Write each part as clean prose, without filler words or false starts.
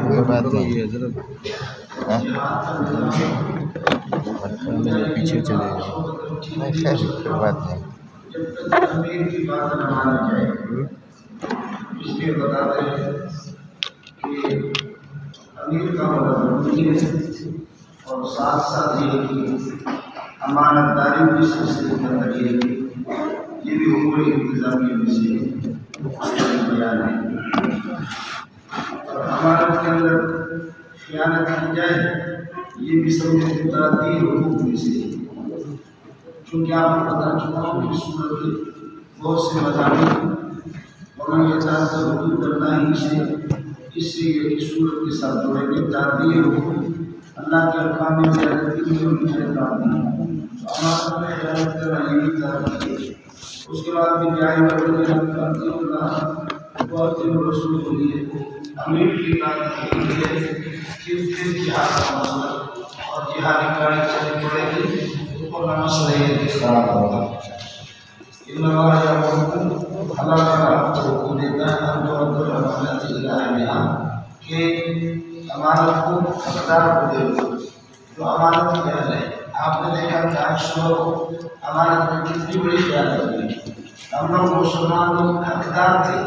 کوئی بات نہیں ہے حضرت، پیچھے چلے جائیں، خیر کوئی بات نہیں۔ امیر کی بات نہ مانی جائے، اس لیے بتاتے ہیں کہ امیر کا مطلب نہیں ہے، اور ساتھ ساتھ یہ کہ امانت داری بھی سلسلے کے اندر یہ بھی امور انتظامیہ میں سے بیان ہے۔ اور امانت کے اندر خیانت کی جائے یہ بھی سب میں متعدی حقوق میں سے ہے، چونکہ آپ کو بتا چکا ہوں کہ سورت کے بہت سے مضامین ومن یتعدی حدود اللہ سے اس لیے کہ سورت کے ساتھ جوڑے گئے تعدی حقوق اللہ کے احکام میں زیادتی میں ان کی تعدی امانت میں خیانت کرنا یہ بھی تعدی ہے۔ اس کے بعد بھی جائے تعدی اللہ بہت رسول کے لیے امیر کی تعدی ہے کہ پھر جہاد کا مسئلہ اور جہادی گاڑی چلے پڑے گی اور مسئلہ یہ خراب ہوگا۔ ان اللہ یامرکم اللہ تعالیٰ آپ کو حکم دیتا ہے ہم جو عبد الرحمٰن اللہ کہ امانت کو حقدار کو دے دو جو امانت کی اہل ہے۔ آپ نے دیکھا کہ آج صبح امانت میں کتنی بڑی خیانت ہوئی۔ ہم لوگ مسلمان لوگ حقدار تھے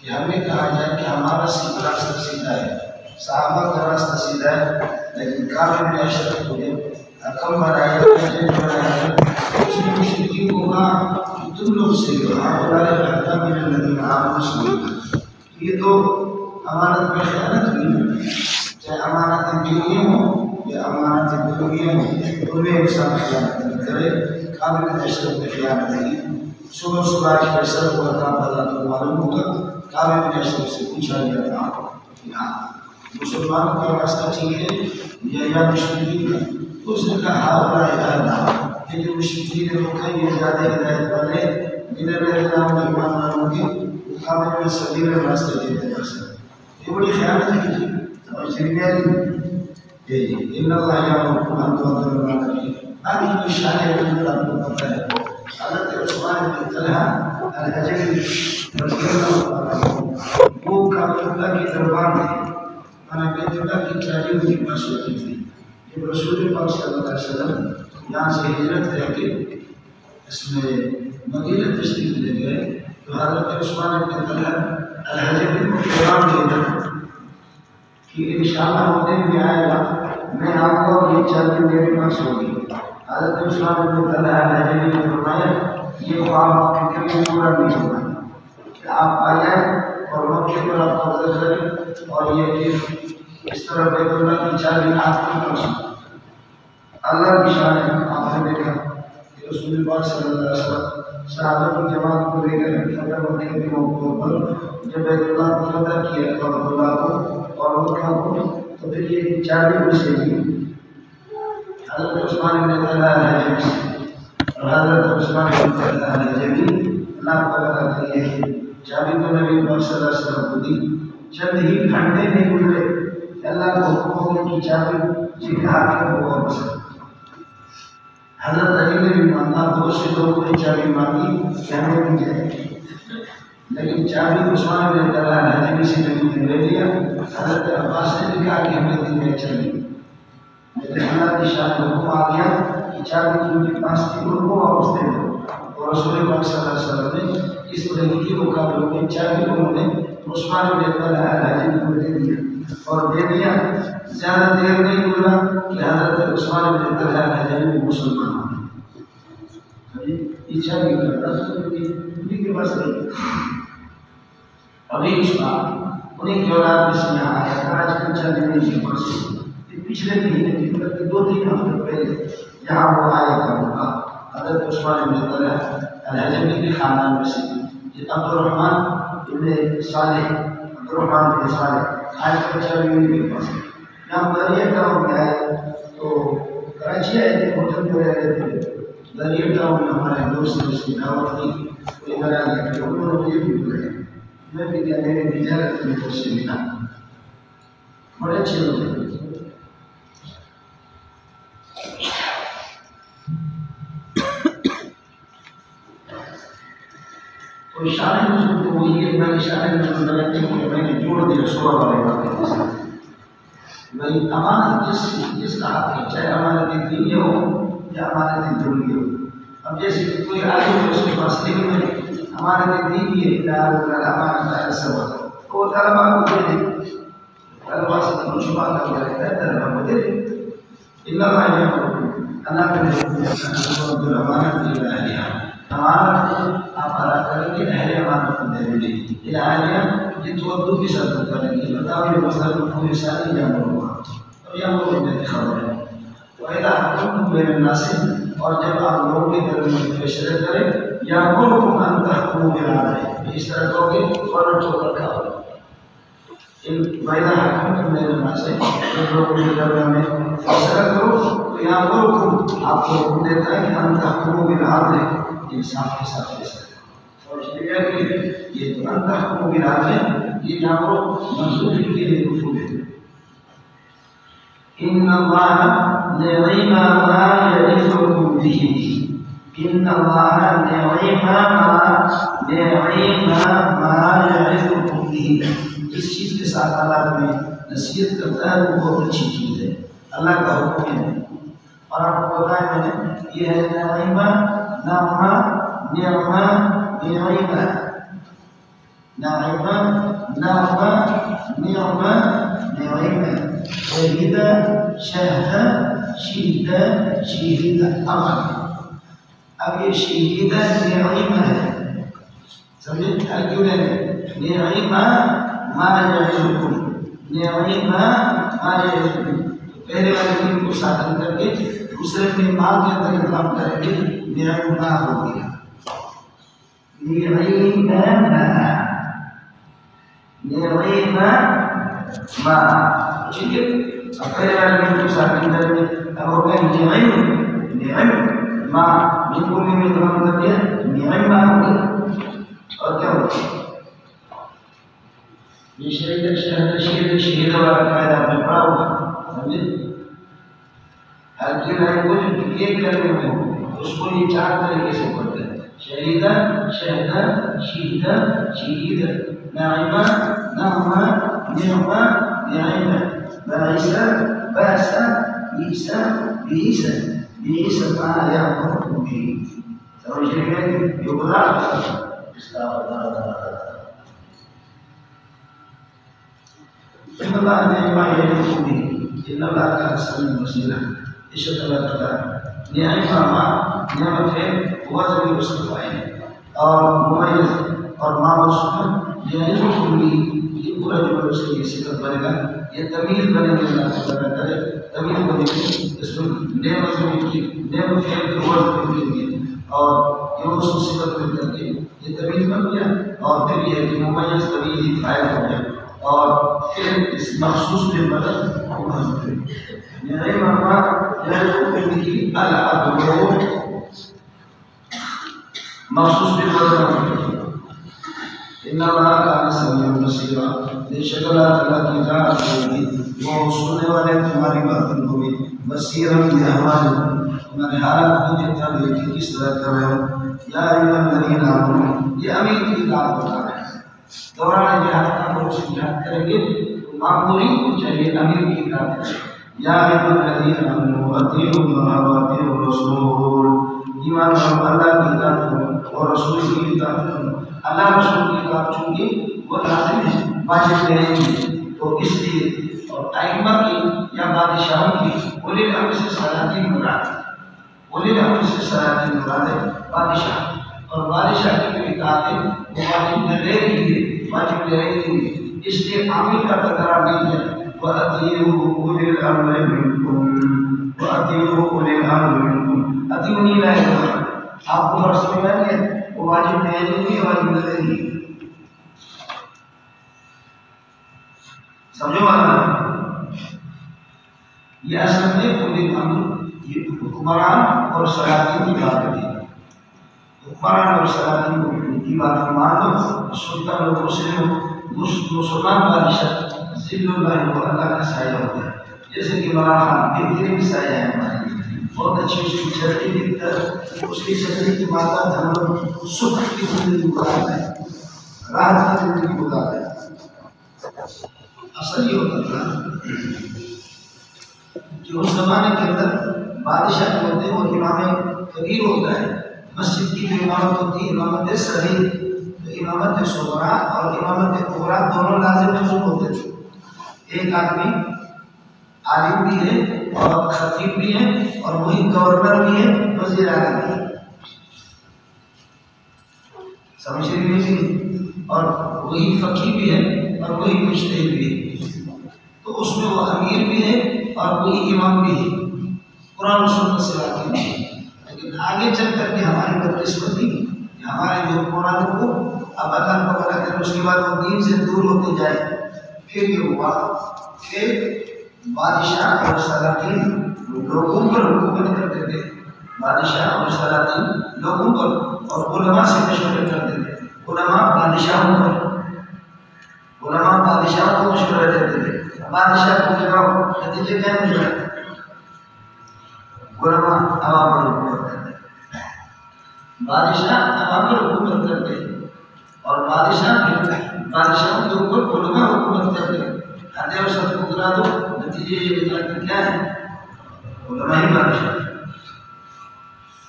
کہ ہمیں کہا جائے کہ ہمارا راستہ سیدھا ہے، صحابہ کا راستہ سیدھا ہے، لیکن کافر نے اشرف کو حکم بنایا اس نے مشرکین کو کہا کہ تم لوگ سے یہ تو امانت میں خیانت ہوئی، چاہے امانت دینی ہو یا امانت دنیا ہو ان میں انسان خیانت نہیں کرے۔ کافر نے اشرف میں خیانت کی۔ صبح صبح کے فیصلہ ہوا کام پتا تو معلوم ہوگا کافر نے اشرف سے پوچھا گیا تھا کہ ہاں مسلمانوں کا راستہ ٹھیک ہے یا مشرکین کا؟ اس نے کہا ہاں ہدایت، لیکن مشرکین نے روکا یہ زیادہ ہدایت والے جنہیں رہنام ایمان والوں کے کافر میں سبیل راستے دیتے ہیں۔ یہ بڑی خیانت کی اور ان اللہ یامرکم ان تؤدوا الامانات آگے کی شان ہے آپ کو پتہ ہے۔ حضرت عثمان بن طلحہ الحجری رضی اللہ عنہ وہ کعبۃ اللہ کی دربار میں بیت اللہ کی چادر ان کے پاس ہوتی تھی۔ جب رسول پاک صلی اللہ علیہ وسلم یہاں سے ہجرت کر کے اس میں مدینہ تشریف لے گئے تو حضرت عثمان بن طلحہ الحجری کو پیغام دیا کہ انشاءاللہ ہونے میں آئے گا میں آپ کو اور یہ چادر میرے پاس ہوگی۔ حضرت عثمان بن طلحہ الحجری نے فرمایا یہ خواب آپ کے کبھی پورا نہیں ہوگا کہ آپ آ جائیں اور مکے پر آپ قبضہ کریں اور یہ کہ اس طرح بیت اللہ کی چادر آپ کے پاس ہو۔ اللہ کی شان ہے۔ آپ نے دیکھا کہ رسول پاک صلی اللہ علیہ وسلم صحابہ کی جماعت کو لے کر فتح مکہ کے موقع پر جب بیت اللہ کو فتح کیا کعبۃ اللہ کو اور مکہ کو تو پھر یہ چادر اسے دی حضرت عثمان بن طلحہ الحجری اور حضرت عثمان بن طلحہ الحجری اللہ تعالیٰ کا یہ چابی تو نبی پاک صلی اللہ علیہ وسلم کو دی۔ چند ہی گھنٹے نہیں گزرے اللہ کو حکم ہو کی چابی جن کے ہاتھ میں وہ واپس حضرت علی نے بھی مانگا، دو سے لوگوں نے چابی مانگی کہ ہمیں دی جائے، لیکن چابی عثمان بن طلحہ الحجری سے نبی نے لے لیا۔ حضرت عباس نے بھی کہا کہ ہمیں دی جائے چابی، لیکن اللہ کی شان حکم آ گیا کہ چابی جن کے پاس تھی ان کو واپس دے دو، اور رسول پاک صلی اللہ علیہ وسلم نے اس طریقے کے مقابلوں میں چابی انہوں نے عثمان بن طلحہ الحجری کو دے دیا اور دے دیا۔ زیادہ دیر نہیں گزرا کہ حضرت عثمان بن طلحہ الحجری مسلمان ہو گئے۔ یہ چابی کا انہیں کے پاس نہیں، ابھی انہیں کی اولاد میں سے یہاں آیا آج کل چابی نہیں کے پاس۔ پچھلے مہینے کی مطلب 2-3 ہفتے پہلے یہاں وہ آیا تھا موقع حضرت عثمان بن طلحہ الحجری کے خاندان میں سے عبد الرحمن بن صالح آج کا چابی انہیں کے پاس۔ یہاں دریا ٹاؤن میں آئے تو کراچی آئے تھے، ہوٹل میں رہ رہے تھے، دریا ٹاؤن میں ہمارے دوست نے اس کی دعوت کی تو ادھر آ گیا کہ انہوں نے مجھے بھی بلایا، میں بھی گیا، میں نے تجارت میں اس سے ملا، بڑے اچھے لوگ ہیں۔ کوئی شان نزول تو وہی ہے، میں نے شان نزول لگاتی ہوں کہ میں نے جوڑ دیا سورہ والے واقعے کے ساتھ. بھائی امانت جس کا حق ہے، چاہے امانت دینی ہو یا امانت دنیا ہو. اب جیسے کوئی عالم اس کے پاس علم ہے، امانت دینی ہے، امانت سبق وہ طلبا کو دے دے، طلبا سے منشوبہ کر رہتا ہے، طلبا کو دے دے. اللہ کے امانت امانت آپ ادا کریں گے، اہل امانت کو دیں گے. یہ اہلیہ یہ تو کی ساتھ کریں گے. بتاؤ یہ مسئلہ پوری ساری جان ہوگا اور یہ وہ میری خبر ہے. وَإِذَا حَكَمْتُمْ بَيْنَ النَّاسِ، اور جب آپ لوگوں کے درمیان فیصلے کریں، يَأْمُرُكُمْ أَن تَحْكُمُوا بِالْعَدْلِ، اس طرح کہو گے فوراً ٹھوکر کھاؤ. وَإِذَا حَكَمْتُمْ بَيْنَ النَّاسِ، جب لوگوں کے درمیان میں فیصلہ کرو تو يَأْمُرُكُمْ آپ کو حکم دیتا ہے کہ أَن تَحْكُمُوا بِالْعَدْلِ، انصاف کے ساتھ فیصلہ کرو. اور اس لیے کہ یہ تو أن تَحْكُمُوا بِالْعَدْلِ یہ جانو منصوب کے لیے مفعول ہے. إِنَّ اللَّهَ نِعِمَ مَا يَعِظُكُم بِهِ، إِنَّ اللَّهَ نِعِمَ مَا يَعِظُكُم بِهِ، جس چیز کے ساتھ اللہ تمہیں نصیحت کرتا ہے وہ بہت اچھی چیز ہے، اللہ کا حکم ہے. اور آپ کو بتایا میں نے یہ ہے نعمہ نعمہ نعمہ نعمہ نعمہ نعمہ نعمہ نعمہ شہیدہ شہدہ شہیدہ شہیدہ امن. اب یہ شہیدہ نعمہ ہے، سمجھے کیوں نہیں؟ نعمہ ما یعظکم، نعمہ ما یعظکم. پہلے والے دن کو ساتھ کر کے دوسرے میں ماں کے اندر ادغام کریں گے، نعمہ ہو گیا. نعمہ ما، ٹھیک ہے. اب پہلے والے دن کو ساتھ کریں گے، اب ہو گیا نعم ما، جن کو میں ادغام کر دیا نعمہ ہو گیا. اور کیا ہوتا ہے یہ شہید والا قاعدہ آپ نے پڑھا ہوگا، سمجھے؟ ہر کی لینگویج ایک کرنے میں ہو اس کو یہ چار طریقے سے پڑھتے ہیں: شہیدہ شہدہ شہیدہ شہیدہ، نعمہ نعمہ نعمہ نعمہ، بائسہ بائسہ بیسہ بیسہ بیسہ ما یعظکم بہ. سمجھ گئے؟ یہ بلا اس کا إن الله نعم يعظكم به إن الله كان سميعا بصيرا. إيش الله تعالى نعم ما نعم فعل وزن المستفعل اور مميز اور ما موصوف يعظكم به، یہ پورا جملہ اس کی صفت بنے گا. یہ تمیز بنے گا، اللہ تعالیٰ کرے تمیز بنے گی. اس میں نعم فعل کی نعم فعل کے وزن کی اور یہ موصوف صفت بن کر کے یہ تمیز بن گیا. اور پھر یہ کہ مميز تمیز فاعل ہو گیا اور پھر اس مخصوص کے بدل محض ہے. نعمہ ما یعظکم بہ العدل، مخصوص کے بدل. ان اللہ کان سمیعا بصیرا، بے شک اللہ تعالیٰ کی ذات ہوگی وہ سننے والے تمہاری باتوں کو بھی، بصیرا بأعمال، تمہارے حالات کو دیکھتا ہے کہ کس طرح کر رہے ہو. یا ایھا الذین آمنوا، یہ امین کی دعوت بتا رہے ہیں. دوران جہاد کا لوگ سے جہاد کریں گے تو معمولی کو چاہیے امیر کی اطاعت کریں. یا ایھا الذین آمنوا اطیعوا اللہ واطیعوا الرسول، ایمان والو اللہ کی اطاعت کرو اور رسول کی اطاعت کرو. اللہ رسول کی اطاعت چونکہ وہ لازم ہے، واجب نہیں ہے. تو اس لیے اور ائمہ کی یا بادشاہوں کی اولی الامر سے سلاطین مراد، اولی الامر سے سلاطین مراد ہے بادشاہ. اور بادشاہ کی جو اطاعت ہے وہ واجب نہیں ہے، واجب نہیں ہے. اس لیے عامل کا تقرار نہیں ہے. وَأَطِيعُوا أُولِي الْأَمْرِ مِنْكُمْ وَأَطِيعُوا أُولِي الْأَمْرِ مِنْكُمْ. اطیعونی لا الہ، آپ کو فرض سمجھ میں ہے وہ واجب نہیں ہے، واجب نہیں ہے. سمجھو والا یہ اصل میں اولی الامر یہ حکمران اور سلاطین کی بات ہے. حکمران اور سلاطین کی بات مان لو. سلطان و مسلمان بادشاہ ذل اللہ و اللہ کا سایہ ہوتا ہے. جیسے کہ مولانا خان بہترین سایہ ہے ہمارے لیے. بہت اچھی اس کی چہرے کی اس کی چہرے کی بات ہم لوگ سکھ کی زندگی گزارتے ہیں، راحت کی زندگی گزارتے ہیں۔ اصل یہ ہوتا تھا کہ اس زمانے کے اندر بادشاہ جو ہوتے ہیں وہ امام کبیر ہوتا ہے، مسجد کی جو امامت ہوتی ہے امامت صغیر، امامت صغرا اور امامت کبریٰ دونوں لازم ملزوم ہوتے تھے۔ ایک آدمی عالم بھی ہے اور خطیب بھی ہے اور وہی گورنر بھی ہے، وزیر اعلیٰ بھی ہے، سمجھ رہے ہیں، اور وہی فقیہ بھی ہے اور وہی مجتہد بھی ہے۔ تو اس میں وہ امیر بھی ہے اور وہی امام بھی ہے، قرآن و سنت سے واقف ہے۔ لیکن آگے چل کر کے ہماری بدقسمتی کہ ہمارے جو قرآن کو اب اللہ کو پتہ کرے اس کے بعد وہ دین سے دور ہوتے جائے، پھر یہ ہوا کہ بادشاہ اور سلاطین لوگوں پر حکومت کرتے تھے، بادشاہ اور سلاطین لوگوں پر اور علماء سے مشورے کرتے تھے، علماء بادشاہوں کو مشورے دیتے تھے، بادشاہ کو جواب نتیجے کیا نکلا؟ علماء عوام پر حکومت کرتے، بادشاہ عوام پر حکومت کرتے اور بادشاہوں کے اوپر علماء حکومت کرتے۔ آدھے اور سب کو گرا دو، نتیجے یہ نکلا کہ کیا ہے؟ علماء ہی بادشاہ،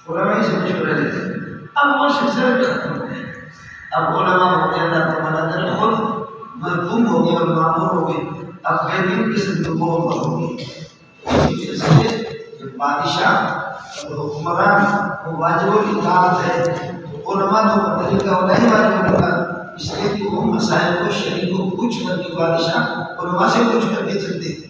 علماء ہی سے مشورے دیتے۔ اب وہ سلسلے ختم ہو گئے، اب علماء ہوتے ہیں اللہ تعالیٰ خود محکوم ہو گئے اور معمور ہو گئے، اب بے دین کی زندگیوں پر ہو گئی۔ اسی وجہ سے بادشاہ اور حکمران وہ واجب الاطاعت ہے، علماء کو طریقہ ہوتا ہے واجب الاطاعت، اس لیے کہ وہ مسائل کو شریعت کو پوچھ کر کے بادشاہ علماء سے پوچھ کر کے چلتے تھے،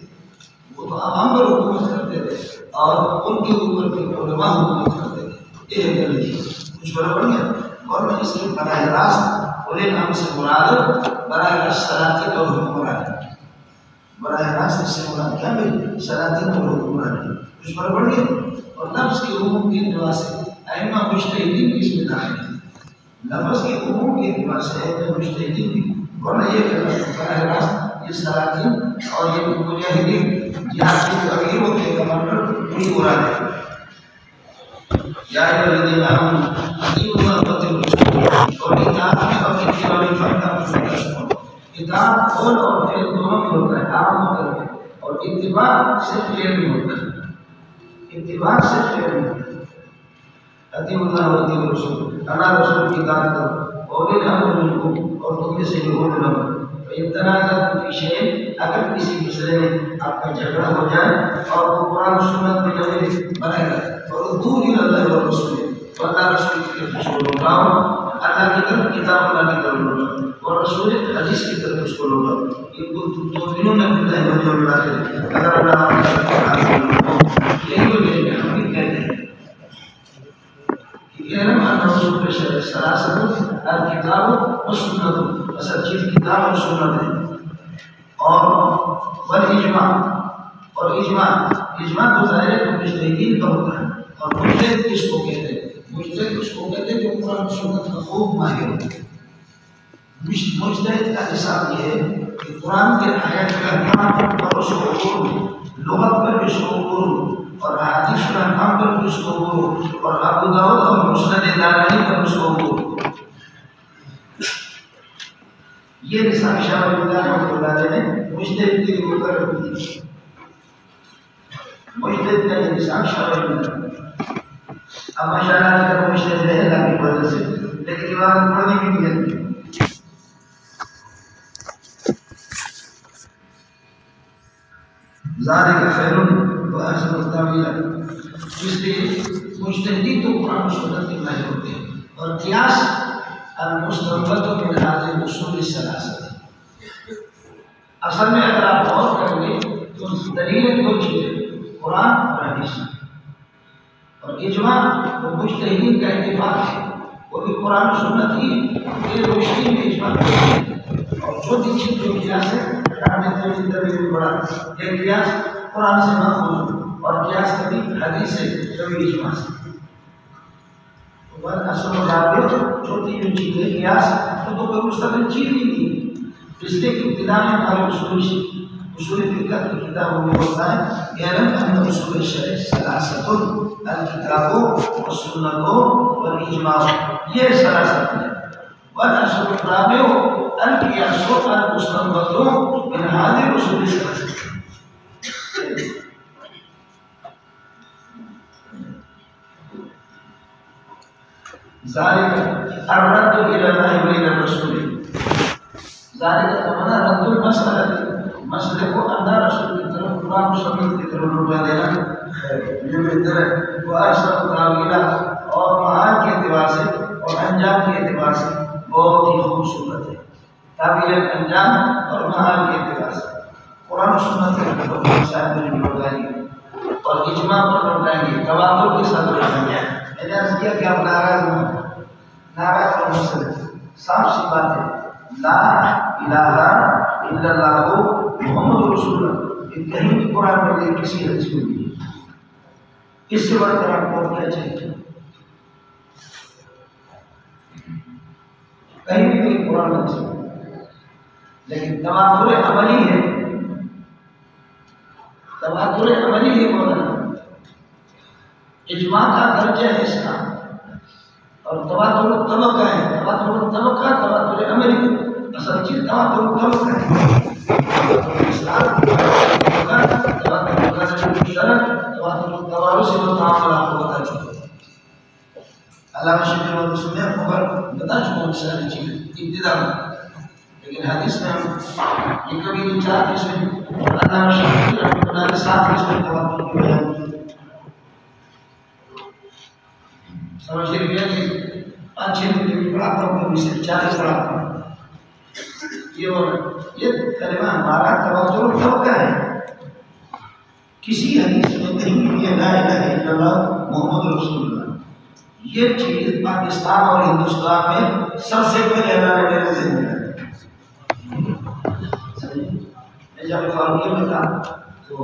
وہ تو عوام پر حکومت کرتے تھے اور ان کے اوپر بھی علماء حکومت کرتے تھے۔ یہ غلطی کچھ برابر نہیں، اور میں اس لیے براہ راست اولے نام سے مراد براہ راست سلاطین اور حکمران، براہ راست اس سے مراد کیا ہے؟ سلاطین اور حکمران، کچھ برابر نہیں۔ اور لفظ کے عموم کے اعتبار سے ائمہ مجتہدین بھی اس میں داخل ہیں، لفظ کے عموم کے اعتبار سے ائمہ مجتہدین بھی، ورنہ یہ کہنا براہ راست یہ سلاطین اور یہ مجاہدین جہاد کے امیر ہوتے ہیں، کمانڈر وہی مراد ہے۔ یا ایھا الذین آمنوا اطیعوا اللہ واطیعوا الرسول، اور اطاعت میں اور اتباع میں فرق ہے۔ اطاعت قول اور فعل دونوں میں ہوتا ہے، عام ہوتا ہے، اور اتباع صرف فعل میں ہوتا ہے، اتباع صرف فعل میں ہوتا ہے۔ اطیعوا اللہ واطیعوا الرسول، اللہ رسول کی اطاعت کرو، اولي الامر منکم، اور تم میں سے جو اولي الامر، فإن تنازعتم فی شیء، اگر کسی مسئلے میں آپ کا جھگڑا ہو جائے اور وہ قرآن و سنت میں جمع بنے گا، فردوہ الی اللہ والرسول، تو اللہ رسول کی طرف اس کو لوٹاؤ، اللہ کی طرف کتاب اللہ کی طرف لوٹاؤ اور رسول حدیث کی طرف اس کو لوٹاؤ۔ ان کنتم تؤمنون باللہ والیوم الآخر، اگر اللہ یہی تو میرے ہم کہتے ہیں کہ اعلم ان رسول سلاسل الکتاب والسنت، اصل چیز کتاب اور سنت ہے، اور والاجماع، اور اجماع تو ظاہر ہے مجتہدین کا ہوتا ہے، اور مجتہد کس کو کہتے ہیں؟ مجتہد اس کو کہتے ہیں جو قرآن و سنت کا خوب ماہر ہوتا ہے۔ مجتہد کا حساب یہ ہے کہ قرآن کے آیات کا احکام پر اس کو عبور، لغت پر اس کو عبور، اور حدیث کے احکام پر اس کو عبور، اور ابو داؤد اور مسند دارمی پر اس کو عبور۔ یہ نصاب شاہ ولی اللہ رحمۃ اللہ علیہ نے مجتہد کے لیے مقرر کی، مجتہد کا یہ نصاب شاہ ولی اللہ۔ اب ماشاءاللہ کا مجتہد ہے اللہ کی وجہ سے، لیکن عبادت پڑھنے کی نیت نہیں۔ ذالک خیر واحسن تاویلا، اس لیے مجتہدین تو قرآن و سنت کے ماہر ہوتے ہیں، اور قیاس المستنبط من هذه الاصول الثلاثه، اصل میں اگر آپ غور کریں گے تو دلیل دو چیزیں، قرآن اور حدیث، اور اجماع وہ مجتہدین کا اتفاق ہے، وہ بھی قرآن و سنت ہی یہ روشنی میں اجماع کرتے ہیں، اور جو بھی چیز جو قیاس ہے بھی بڑا، یہ قیاس قرآن سے ماخوذ اور قیاس کبھی حدیث سے کبھی اجماع سے۔ اصل چھوٹی جو چیز ہے قیاس تو کوئی مستقل چیز نہیں تھی، اس لیے کہ ابتدا میں ہمارے اصول فقہ کی کتابوں میں ہوتا ہے اعلم ان اصول الشرع ثلاثۃ الکتاب والسنۃ والاجماع، یہ ثلاثت ہے. والاصل الرابع القياس المستنبط من هذه الاصول الثلاثه. ذلك الرد الى الله والى الرسول، ذلك کمانا رد المسألة، مسئلے کو اللہ رسول کی طرف قرآن سنت کی طرف لوٹا دینا یہ بہتر ہے. وہ ارسل تعویلہ اور معاد کے اعتبار سے اور انجام کے اعتبار سے بہت ہی خوبصورت ہے. تعبیر انجام اور معاد کے اعتبار سے قرآن و سنت کے مسائل میں لوٹائیں گے اور اجماع پر لوٹائیں گے، تواتر کے ساتھ لوٹائیں گے. میں نے عرض کیا کہ آپ ناراض ہوں، ناراض اور مسئلہ صاف سی بات ہے. لا الہ الا اللہ محمد رسول اللہ، یہ کہیں بھی قرآن میں نہیں، کسی حدیث میں نہیں. اس سے بڑھ کر آپ کو کیا چاہیے؟ کہیں بھی کوئی قرآن نہیں. لیکن تواتر عملی ہے، تواتر عملی ہے مولانا. اجماع کا درجہ ہے اس کا، اور تواتر طبقہ ہے. تواتر طبقہ تواتر عملی، اصل چیز تواتر طبقہ ہے. اسلام تواتر شرط تواتر توارث و تعامل آپ کو بتا چکا. علامہ شبیر و رسول نے خبر بتا چکا ہوں ساری چیزیں ابتدا میں، لیکن حدیث میں ہم یہ کبھی نہیں چاہتے اس میں علامہ شبیر رحمۃ اللہ کے ساتھ اس میں تواتر کی بیان کی. سمجھ رہے ہیں کہ 5-6 دن بھی پڑھاتا ہوں، کبھی سے 40 پڑھاتا ہوں. یہ کلمہ ہمارا تواتر طبقہ ہے. کسی حدیث میں کہیں بھی لا الہ الا اللہ محمد رسول اللہ، یہ چیز پاکستان اور ہندوستان میں سب سے پہلے اللہ نے میرے ذہن میں ہے. میں جب فاروقی میں تھا تو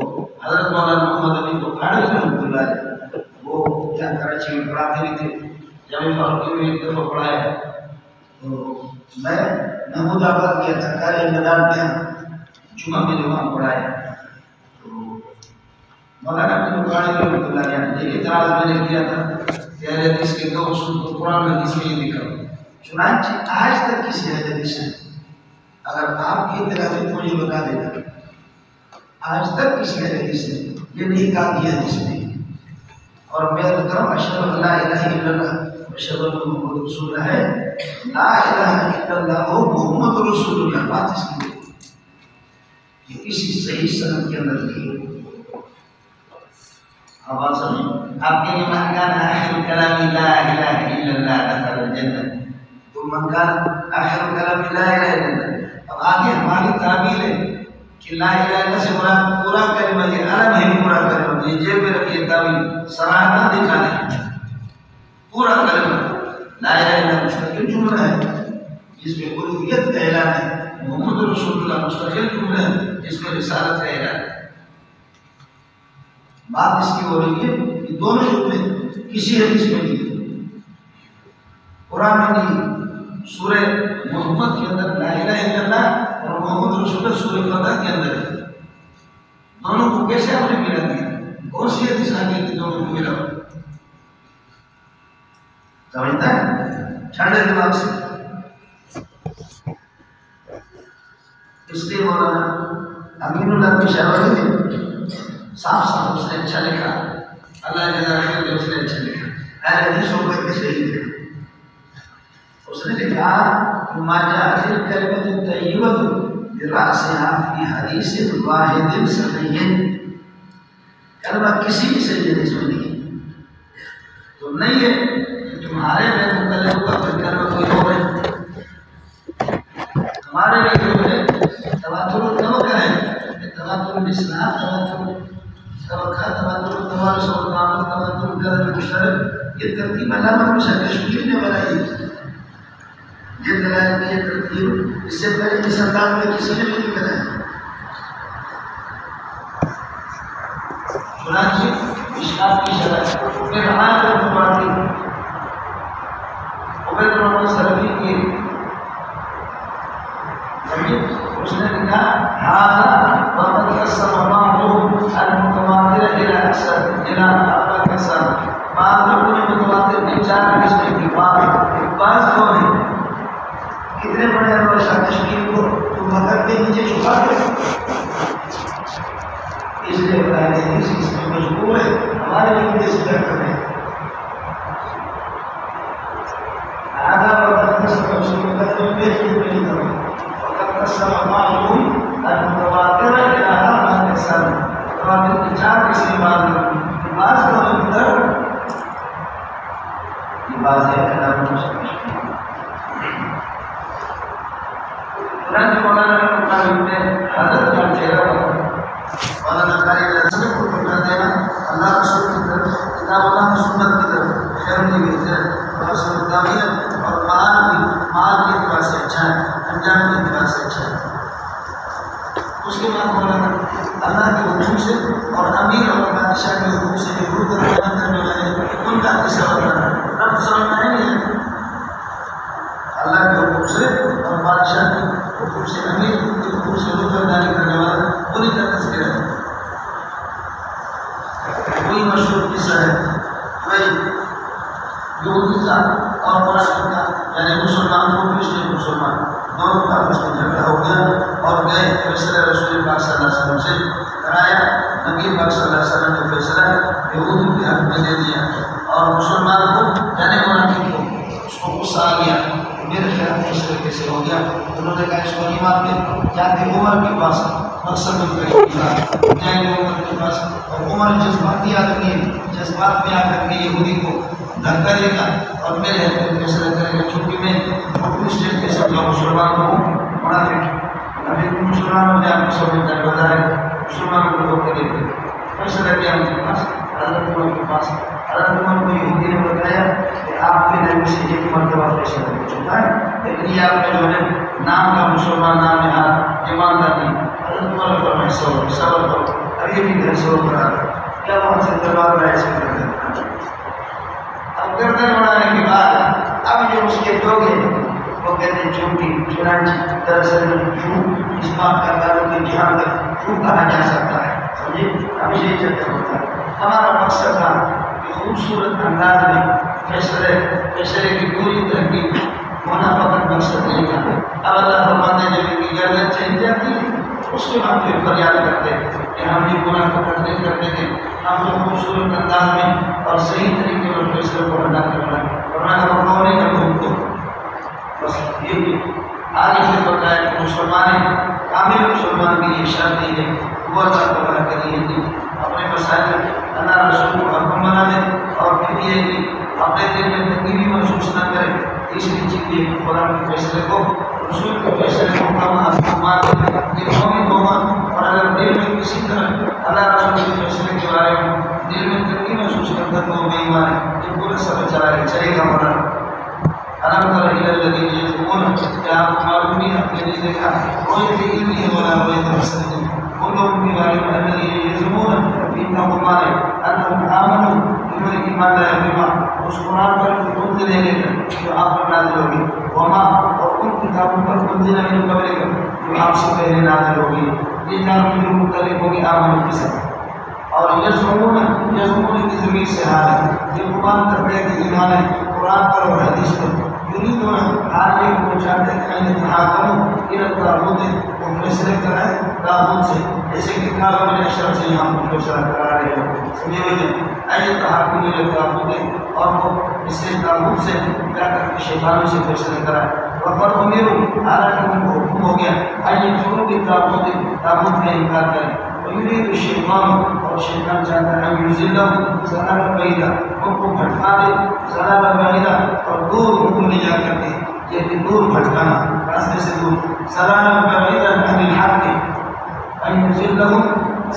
حضرت مولانا محمد علی کو کھاڑی رحمۃ اللہ علیہ وہ کیا کراچی میں پڑھاتے بھی تھے. جب فاروقی میں ایک دفعہ پڑھایا تو میں محمود آباد گیا تھا، کارے میدان گیا، جمعہ میں جو وہاں پڑھایا تو مولانا اپنے بخاری رحمۃ اللہ علیہ ایک اعتراض میں نے کیا تھا کہ اہل حدیث کے دو اصول کو قرآن حدیث میں یہ لکھا. چنانچہ آج تک کسی اہل حدیث نے، اگر آپ کی اطلاع ہے تو مجھے بتا دینا، آج تک کسی اہل حدیث نے یہ نہیں کہا کہ حدیث میں. اور میں کرم اشہد ان لا الہ الا اللہ اشہد ان محمد رسول اللہ ہے. لا الہ الا اللہ محمد رسول اللہ بات اس کی یہ کسی صحیح سند کے اندر کی. آواز سمجھ آپ کے لیے من کان آخر کلام لا الہ الا اللہ دخل الجنہ، تو من کان آخر کلام لا الہ الا اللہ. اب آگے ہماری تعبیر ہے کہ لا الہ الا اللہ سے مراد پورا کلمہ یہ الگ ہے، پورا کلمہ یہ جیب میں رکھیے تعبیر صراحت دکھا دیں. پورا کلمہ لا الہ الا اللہ مستقل جملہ ہے جس میں الوہیت کا اعلان ہے، محمد رسول اللہ مستقل جملہ ہے جس میں رسالت کا اعلان ہے. بات اس کی ہو رہی ہے کہ دونوں جملے کسی حدیث میں نہیں، قرآن میں نہیں. سورہ محمد کے اندر لا الہ الا اللہ اور محمد رسول اللہ سورہ فتح کے اندر ہے. دونوں کو کیسے آپ نے ملا دیا؟ کون سی حدیث آگے تھی دونوں کو ملا؟ سمجھتا ہے ٹھنڈے دماغ سے. اس لیے مولانا امین اللہ پشاوری نے صاف صاف اس نے اچھا لکھا، اللہ جزا خیر نے اس نے اچھا لکھا. اہل حدیثوں کو کیسے صحیح تھے اس نے لکھا کہ ما جاءت الکلمۃ الطیبۃ برأسها فی حدیث واحد صحیح. کلمہ کسی بھی صحیح حدیث میں نہیں تو نہیں ہے کہ تمہارے میں متعلق کا پھر کلمہ کوئی اور ہے. ہمارے میں جو ہے تواتر طبقہ ہے، تواتر الاسلام، تواتر طبقہ، تواتر توارث و تعامل، تواتر قدر مشترک، یہ ترتیب علامہ کشمیری نے بنائی ہے. یہ دلائل کی یہ ترتیب اس سے پہلے اس انداز میں کسی نے بھی نہیں بنایا. چنانچہ اشکال کی شرح پھر ہمارے پڑھتی عبید محمد سلفی کی اس نے لکھا ہاں بعض لوگوں نے متواتر میں 4 قسم کی بعض کون ہے؟ کتنے بڑے اور تشکیل کو تم مدد کے نیچے چھپا دے، اس لیے بتایا گیا اس میں مجبور ہے ہمارے لیے اس بہتر ہے آدھا وقت قسم اس کی مدد میں بیچ کے نہیں کرو وقت قسم معلوم المتواتر الہ من سن متواتر کی 4 قسم بعض کو اندر بعض ہے مولانا حضرت کا چہرہ مولانا قاری رسول کو پکڑ دینا اللہ رسول کی طرف کتاب اللہ سنت کی طرف خیر کی بہتر اور رسول تعمیر اور مال کی اعتبار سے اچھا ہے، انجام کی اعتبار سے اچھا ہے۔ اس کے بعد مولانا اللہ کے حکم سے اور امیر اور بادشاہ کے حکم سے جو روح کرنے والے ان کا قصہ بتانا رب سمجھنا نہیں ہے، اللہ کے حکم سے اور بادشاہ کے حکم سے امیر کے حکم سے روح کرنے والا انہیں کا تذکرہ ہے۔ وہی مشہور قصہ ہے وہی یہودی کا اور قریش کا، یعنی مسلمان کو پچھلے مسلمان دونوں کا آپس میں جھگڑا ہو گیا اور گئے فیصلہ رسول پاک صلی اللہ علیہ وسلم سے کرایا۔ نبی پاک صلی اللہ علیہ وسلم نے فیصلہ یہودی کے حق میں دے دیا اور مسلمان کو یعنی منافق کو اس کو غصہ آ گیا، میرے خیال فیصلہ کیسے ہو گیا؟ انہوں نے کہا اس کو نہیں مانتے، جاتے عمر کے پاس مقصد جائیں گے عمر کے پاس، اور عمر جذباتی آدمی ہے، جذبات میں آ کر کے یہودی کو دھکا دے گا اور میرے فیصلہ کرے گا، چونکہ میں اپنی اسٹیٹ کے سب مسلمان کو منافق ابھی مسلمانوں نے آپ کو سمجھتا ہے بتا ہے مسلمانوں کو دھوکہ دیتے فیصلہ کیا ان کے پاس حضرت عمر کے پاس۔ حضرت عمر کو یہودی نے بتایا کہ آپ کے نبی سے ایک مرتبہ فیصلہ ہو چکا ہے، لیکن یہ آپ کا جو ہے نام کا مسلمان نام ہے آپ ایماندار نہیں۔ حضرت عمر پر میں صبر کرو، ابھی بھی گھر سے ہو کر کیا وہاں سے دربار رہا اس میں اب گردن بڑھانے کے بعد اب جو اس کے لوگ ہیں وہ کہتے ہیں جھوٹی، چنانچہ دراصل جھوٹ اس بات کا تعلق ہے جہاں تک جھوٹ کہا جا سکتا ہے، سمجھے؟ اب یہ چرچا ہوتا ہے۔ ہمارا مقصد تھا کہ خوبصورت انداز میں فیصلے کی پوری تحقیق ہونا فقط مقصد نہیں تھا۔ اب اللہ فرماتے ہیں جب ان کی گردن چلی جاتی ہے اس کے بعد پھر فریاد کرتے کہ ہم یہ گناہ فقط نہیں کرتے تھے، ہم تو خوبصورت انداز میں اور صحیح طریقے پر فیصلے کو ادا کرنا ورنہ بکاؤ نہیں کرتے ہم کو بس یہ بھی آگے سے بتایا کہ مسلمان کامل مسلمان کی یہ شرط نہیں ہے وہ اللہ تعالیٰ کے لیے تھی اپنے مسائل اللہ رسول کو حکم بنا دے اور پھر یہ کہ اپنے دل میں تکلیفی محسوس نہ کرے۔ تیسری چیز یہ قرآن کے فیصلے کو رسول کے فیصلے کو کم مان یہ قومی قوم اور اگر دل میں کسی طرح اللہ رسول کے فیصلے کے بارے میں دل میں تکلیف محسوس کرتا تو وہ بے ایمان ہے، یہ پورا سب چلے گا مرا الحمد للہ الذین یزعمون کہ آپ کو معلوم نہیں آپ نے دیکھا کوئی بھی علم نہیں والا کوئی تفسیر نہیں ان لوگوں کے بارے میں الذین یزعمون انهم مانے انهم آمنوا انہوں نے ایمان لایا بما اس قرآن پر منزل لے کر جو آپ پر نازل ہوگی وما اور ان کتابوں پر منزل من قبلکم جو آپ سے پہلے نازل ہوگی یہ جاننے جو متعلق ہوگی آمنوا کے ساتھ اور یزعمون کی ضمیر سے حال ہے یہ قرآن کرتے ہیں کہ ایمان ہے قرآن پر اور حدیث پر یریدون آگے کو چاہتے ہیں ان تحاکموا الی الطاغوت وہ فیصلے کرائے طاغوت سے جیسے کہ قالوا من اشرف سے یہاں کو فیصلہ کرا رہے ہیں سمجھے ہوئے این تحاکم الی الطاغوت اور وہ اس سے طاغوت سے جا کر کے شیطانوں سے فیصلے کرائے وقد امروا حالانکہ ان کو حکم ہو گیا این یکفروا بالطاغوت طاغوت کا انکار کریں ویرید الشیطان اور شیطان چاہتا ہے ان یضلهم ضلالا بعیدا ان کو بھٹکا دے ضلالا بعیدا اور دور ان کو لے جا کر دے یہ کہ دور بھٹکانا راستے سے دور ضلالا بعیدا عن الحق ان یضلهم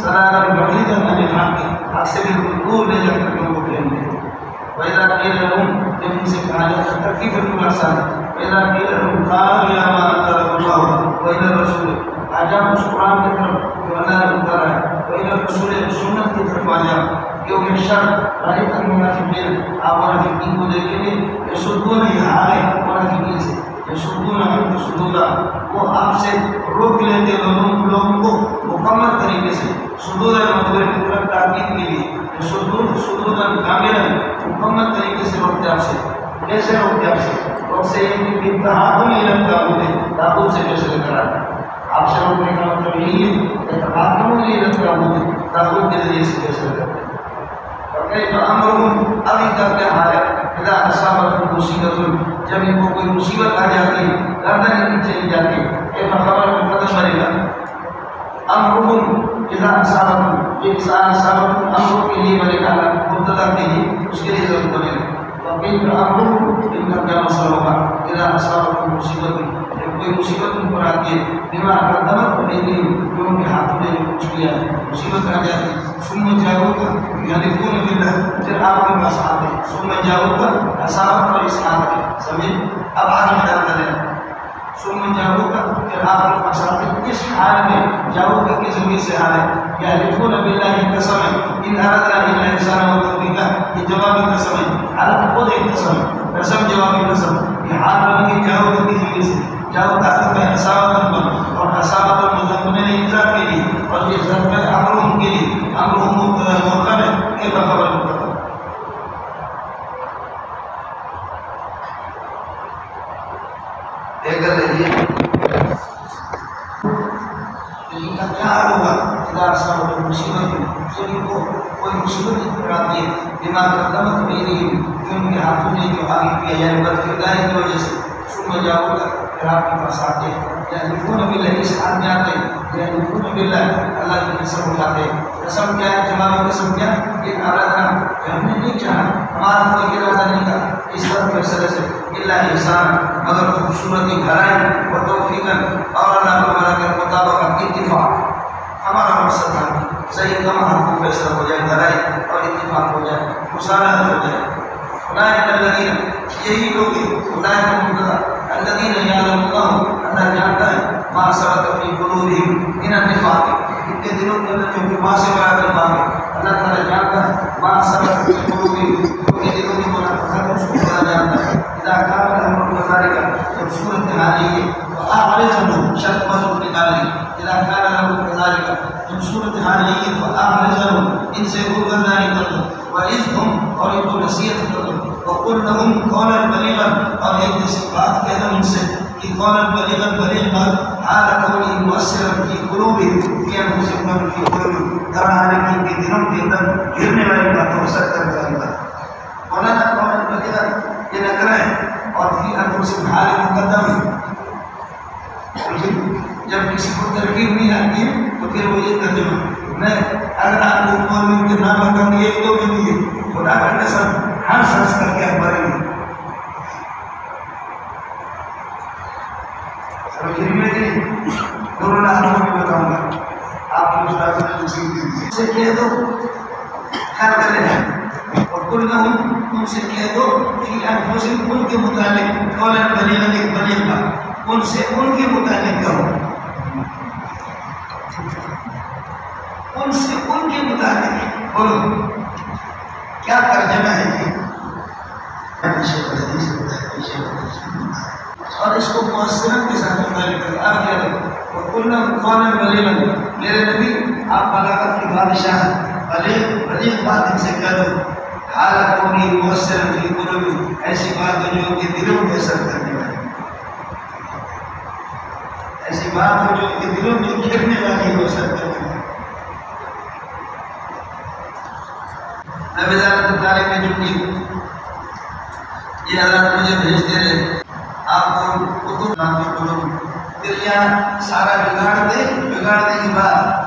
ضلالا بعیدا عن الحق حق سے بالکل دور لے جا کر کے ان کو پھیر دے وَإِذَا قِيلَ لَهُمْ جب ان سے کہا جاتا ترکیب بالکل آسان وَإِذَا قِيلَ لَهُمْ قَالُوا إِلَىٰ مَا أَنزَلَ اللَّهُ وَإِلَى الرَّسُولِ آجام اس قرآن کی طرف جو اللہ نے اتارا ہے وَإِلَى الرَّسُولِ سنت کی طرف آجام کیونکہ شرط رائت المنافقین آپ منافقین کو دیکھیں گے یصدون یہ حال ہے منافقین سے یصدون عنکم صدودا وہ آپ سے روک لیتے لوگوں کو مکمل طریقے سے صدور مطلب کی طرف تاکید کے لیے سدود کاملا مکمل طریقے سے روکتے آپ سے. کیسے روکتے آپ سے؟ روک سے اتحاد علم تابوت سے فیصلے کراتے. آپ سے روکنے کا مطلب یہی ہے اتحاد علم تابوت کے ذریعے سے فیصلے کرتے. اور کئی امرهم ابھی تک کیا حال ہے اذا اصابتهم مصیبت، جب ان کو کوئی مصیبت آ جاتی ہے گردن نیچے چلی جاتی ہے کہ خبر میں قدم بنے گا. امرهم اذا اصابتهم، یہ اصابتهم امر کے لیے بنے گا مبتدا کے لیے اس کے لیے ضرورت بنے گا. وقیل امرهم ان کا کیا مسئلہ ہوگا اذا اصابتهم مصیبت، جب کوئی مصیبت ان پر آتی ہے بما قدمت ایدیہم، جو ان کے ہاتھوں نے جو کچھ کیا ہے مصیبت آ جاتی ہے. ثم جاؤک یحلفون باللہ، پھر آپ کے پاس آتے ہیں. ثم جاؤک اصابت اور اسقاط ہے، سمجھے؟ اب آگے بیان کریں. ثم جاؤک، پھر آپ کے پاس آتے ہیں. اس حال میں جاؤک کے ضمیر سے حال ہے یحلفون باللہ قسم ان ارادنا الا احسانا وتوفیقا، یہ جوابی قسم ہے. حالت خود ایک قسم ہے، قسم جوابی قسم. یہ حال بن کے جاؤک کے ضمیر سے جاؤک آتا ہے اصابت پر، اور اصابت مضمون انذار کے لیے، اور یہ ضرب ہے امرهم کے لیے. امرهم مبتدا ہے کہ خبر مبتدا. دیکھ لیجیے ان کا کیا حال ہوگا اذا اصابت مصیبت، جب ان کو کوئی مصیبت آتی ہے بما قدمت ایدیہم، جو ان کے ہاتھوں نے جو آگے کیا یعنی بدکرداری کی وجہ سے. ثم جاؤک، پھر آپ کے پاس آتے ہیں یحلفون باللہ، اس حال میں آتے ہیں یحلفون باللہ، اللہ کی قسم اٹھاتے ہیں. قسم کیا ہے؟ جواب قسم کیا؟ ان ارادنا، کہ ہم نے نہیں چاہا، ہمارا کوئی ارادہ نہیں تھا اس طرح فیصلے سے الا احسان، مگر خوبصورتی بھلائی و توفیقا، اور اللہ کو بنا کر مطابقت اتفاق. ہمارا مقصد تھا صحیح کم حق کو فیصلہ ہو جائے، بھلائی اور اتفاق ہو جائے، مصالحت ہو جائے. اولئک الذین، یہی لوگ ہیں اولئک مبتدا، الذین یعلم اللہ، اللہ جانتا ہے ما سبق فی قلوبہم من النفاق، ان کے دلوں کے اندر جو ما سے مراد نفاق ہے اللہ تعالیٰ جانتا ہے. ما سبق فی قلوبہم، ان کے دلوں میں منافقت اس کو اللہ جانتا ہے. اذا کان الامر کذالک، جب صورت حال یہ ہے فاعرضهم، شرط مضبوط نکال لی. اذا کان الامر کذالک، جب صورت حال یہ ہے فاعرضهم، ان سے روگردانی کر دو. وعظهم، اور ان کو نصیحت کر دو. وقل لهم قولا بلیغا، اور ایک جیسی بات کہہ دو ان سے کہ قولا بلیغا، بلیغ بات حال کونہ مؤثرا فی قلوبہم فی انفسہم فی قلوبہم، حالانکہ ان کے دلوں کے اندر گرنے والی باتوں کو اثر کرنے والی بات. قولا بلیغا یہ نکرہ ہے، اور فی انفسہم حال مقدم ہے. جب کسی کو ترکیب نہیں آتی ہے تو پھر وہ یہ ترجمہ میں اگر آپ کو قوم کے نام رقم ایک دو بھی دیے خدا کا قسم ہر سرس کر کے آپ بھریں گے. سمجھے میری دونوں ناموں میں بتاؤں گا آپ کو استاد نے نصیب دی سے کہہ دو خیر کرے ہیں، اور کل نہ ان سے کہہ دو کہ انفسہم، ان کے متعلق قولا بلیغا، ایک بلیغ بات ان سے ان کے متعلق کہو، ان سے ان کے متعلق بولو. کیا ترجمہ ہے یہ؟ اور اس کو مؤثرت کے ساتھ متعلق کریں. آپ کیا کریں؟ وَقُلْنَا قَوْلًا بَلِيغًا، میرے نبی آپ بلاغت کی بادشاہ بلیغ بات ان سے کہہ دو. حالت ہوگی مؤثر فی قلوبہم، ایسی بات ہو جو ان کے دلوں میں اثر کرنے والی، ایسی بات ہو جو ان کے دلوں میں گرنے والی ہو، اثر کرنے والی. نبیزات طالب میں چھٹی یہ حضرت مجھے بھیج دے رہے آپ کو کتب نام کی قلوب، پھر یہاں سارا بگاڑنے کی بات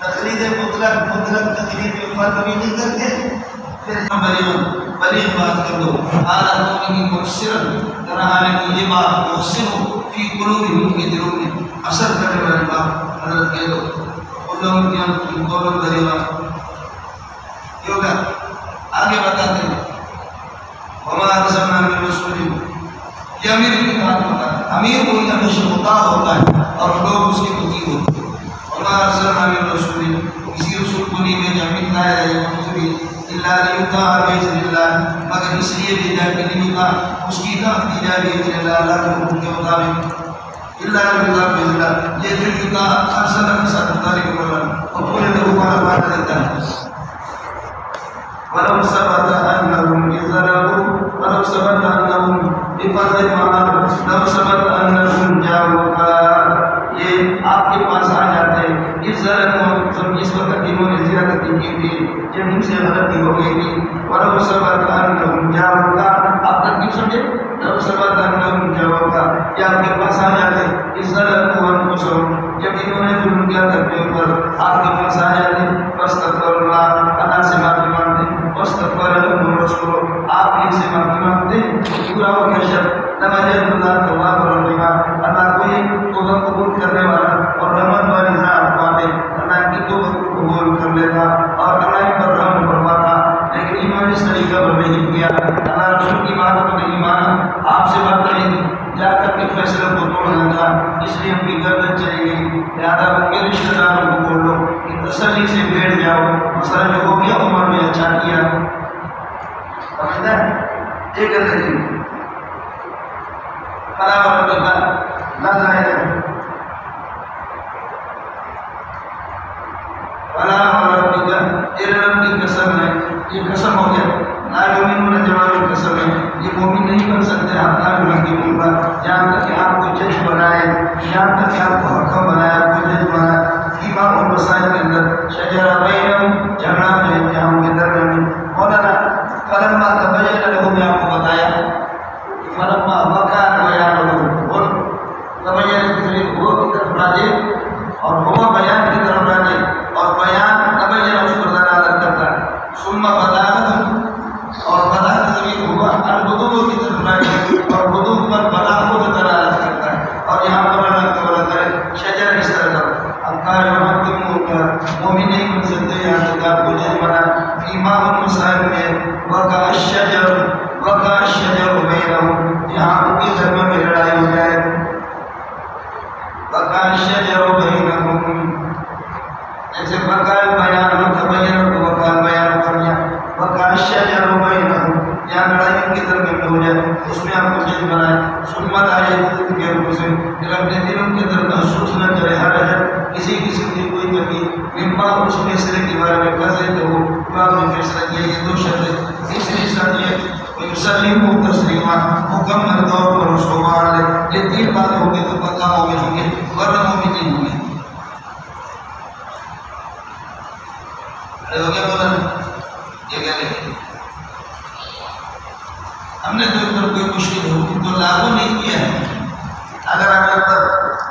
تقلید مطلق تقلید میں فرق بھی نہیں کرتے. پھر بلیغ بات کر دو، حالت ہوگی مؤثرت، طرح کی یہ بات مؤثر ہو فی قلوبہم، کے دلوں میں اثر کرنے والی بات حضرت کہہ دو. قلوب کی قول بلیغا ہوگا. آگے بتاتے ہیں وما ارسلنا من رسول، یہ امیر کی بات ہوتا ہے، امیر کوئی ہمیشہ مطاع ہوتا ہے اور لوگ اس کے مطیع ہوتے ہیں. وما ارسلنا من رسول، کسی رسول کو نہیں بھیجا من غیر مقصود الا لیطاع باذن اللہ، مگر اس لیے بھیجا کہ لیطاع، اس کی اطاعت کی جائے باذن اللہ، اللہ کے حکم کے مطابق. إلا بالله بالله يجب أرسل بسات ذلك ولا وقل له ولا بعد ذلك ولو ثبت أنهم إذ ظلموا ولو ثبت أنهم بفضل المعاد لو ثبت أنهم جاءوك یہ آپ کے پاس آ جاتے ہیں اس ظلم جب اس وقت انہوں نے زیادتی کی تھی جب ان سے غلطی ہو گئی تھی ولو ثبت أنهم جاءوك آپ ترکیب سمجھے لو ثبت أنهم جاءوك یہ آپ کے پاس آ جاتے اس ظلم أنفسهم جب انہوں نے ظلم کیا تھا اپنے اوپر آپ کے پاس آ جاتے فاستغفر اللہ اللہ سے معافی مانگتے واستغفر لهم الرسول آپ ان سے معافی مانگتے پورا ہو گیا شرط لوجد اللہ تواب الرحیم اللہ کوئی توبہ قبول کرنے والا اور رحمت والی ذات والے اللہ کی توبہ قبول کر لیتا اور اللہ پر رحم فرماتا لیکن ایمان اس طریقہ پر نہیں کیا اللہ رسول کی بات کو نہیں مانا آپ سے بات نہیں جا کر کے فیصلہ کو توڑنا تھا اس لیے ان کی گردن چلی گئی لہٰذا ان کے رشتہ داروں کو بول دو کہ تسلی سے بیٹھ جاؤ مسئلہ جو ہو گیا عمر نے اچھا کیا سمجھتا ہے ایک اندر فلا وربك لا زائد فلا وربك تیرے رب کی قسم ہے یہ قسم ہو گیا لا یؤمنون جواب قسم ہے یہ مومن نہیں بن سکتے حتی یحکموک جہاں تک کہ آپ کو جج بنائے یہاں تک کہ آپ کو حکم بنائے آپ کو جج بنائے فیما اور مسائل کے اندر شجرہ بینہم جھگڑا جو انتہاؤں کے درمیان مولانا فلما تبین لہم میں آپ کو بتایا فلما وقع بیانہ اور تبین کی طرف وہ کی طرف راجے اور ہوا بیان کی طرف راجے اور بیان تبین اس پر دلالت کرتا ہے ثم بداعت اور بداعت ضمیر ہوا البدوء کی طرف راجے اور بدوء پر بلا خود دلالت کرتا ہے اور یہاں پر اللہ تعالیٰ کرے شجر اس طرح کا ابکار مومن نہیں بن سکتے یہاں تک آپ کو جج بنا فیما المسائل میں وقع الشجر بینہم یہاں ان کے درمیان میں لڑائی ہو جائے وقع الشجر بینہم جیسے وقع البیان وتبین وقع البیان کرنا وقع الشجر بینہم یہاں لڑائی ان کے درمیان میں ہو جائے اس میں آپ کو جج بنائے سنمت آئے کے روح سے پھر اپنے دلوں کے اندر محسوس نہ کرے ہر حد کسی قسم کی کوئی کمی مما اس فیصلے کے بارے میں قضے تو ہو امام نے فیصلہ کیا یہ دو شرط تیسری شرط یہ وَيُسَلِّمُ تَسْلِيمًا مکمل طور پر اس کو مان لے یہ تین باتیں ہوں گے تو پکا مومن ہوں گے ورنہ مومن نہیں ہوں گے ارے ہو گیا بولا یہ کیا لیں ہم نے تو پر کوئی مشکل حکم تو لاگو نہیں کیا ہے اگر ہمیں پر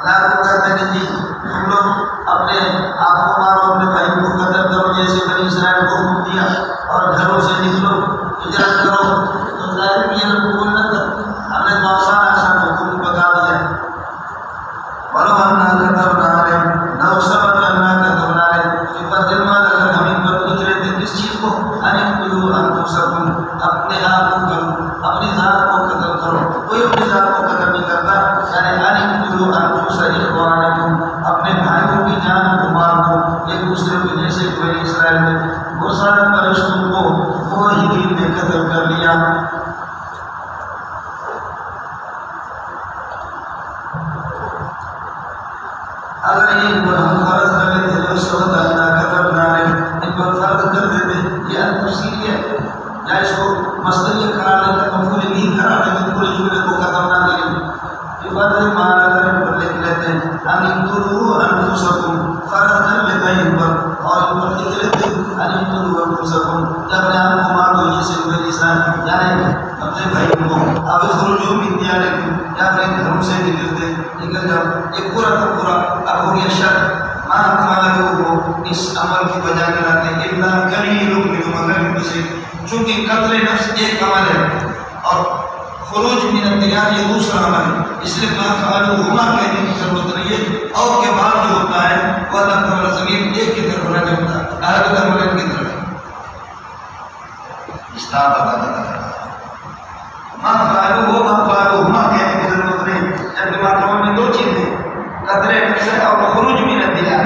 لاگو کرتے ہیں جی ہم لوگ اپنے آپ کو مارو اپنے بھائی کو قتل کرو جیسے بنی اسرائیل کو حکم دیا اور گھروں سے نکلو ہجرت کرو تو ظاہر یہ قبول نہ کر ہم نے تو آسان حکم بتا دیا ولو اننا كتبنا عليهم لو سبق لنا كتبنا عليهم بفضل ما اگر ہم ان پر لکھ رہے تھے کس چیز کو ان اقتلوا انفسكم اپنے آپ کو کرو اپنی ذات کو قتل کرو کوئی اپنی ذات کو قتل نہیں کرتا یعنی ان اقتلوا انفسكم اخوانكم اپنے بھائیوں کی جان کو مار دو ایک دوسرے کو جیسے بنی اسرائیل نے وہ سارے فرشتوں کو وہ ہی دل میں قتل کر لیا اگر یہ ہم فرض کر لیتے جو سبت اللہ قدر نارے ان پر فرض کر دیتے یہ تفصیلی ہے یا اس کو مصدریہ قرار لیتے مفعول نہیں قرار لیتے پورے جملے کو ختم نہ کریں عبادت مانا کر ان پر لکھ لیتے ہیں ان اقتلوا انفسکم فرض کر لیتے ہیں ان پر اور ان پر لکھ لیتے ہیں ان اقتلوا انفسکم یا اپنے آپ کو مار دو جیسے بنی اسرائیل یعنی اپنے بھائی کو اب اخرجوا من دیارکم یا اپنے گھروں سے نکل جاؤ یہ پورا کا پورا اب ہو گیا شرط ما اکمالو اس عمل کی بجا کراتے الا قلیل من مگر سے چونکہ قتل نفس ایک عمل ہے اور خروج من الدیار یہ دوسرا عمل ہے اس لیے ما فعلوہما کہنے کی ضرورت نہیں ہے اور کے بعد جو ہوتا ہے وہ اللہ تعالیٰ زمین ایک کی طرف راجع ہوتا ہے اہل عمل کی طرف استاد بتا ما فعلوہما کہنے کی ضرورت نہیں جبکہ ماتموں میں دو چیزیں قتل نفس اور خروج من الدیار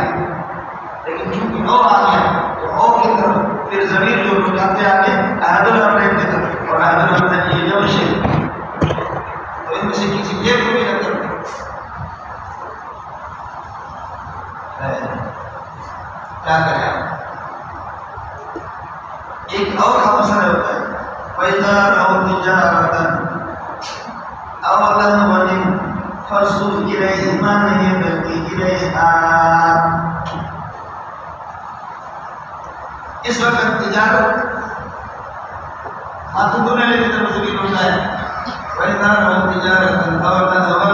لیکن چونکہ او آ گیا تو او کی طرف پھر ضمیر جو رجاتے آگے احد الامرین کی طرف اور احد الامرین یہ جو شیء تو ان میں سے کسی ایک کو بھی نہ کرتے سے ہوتا ہے وَإِذَا رَأَوْا تِجَارَةً أَوْ لَهْوًا انفَضُّوا إِلَيْهَا نہیں بلکہ إِلَيْهَا. اس وقت تجارت ہاتھوں دھونے والے کی طرف سے بھی ہوتا ہے وَإِذَا رَأَوْا تِجَارَةً أَوْ لَهْوًا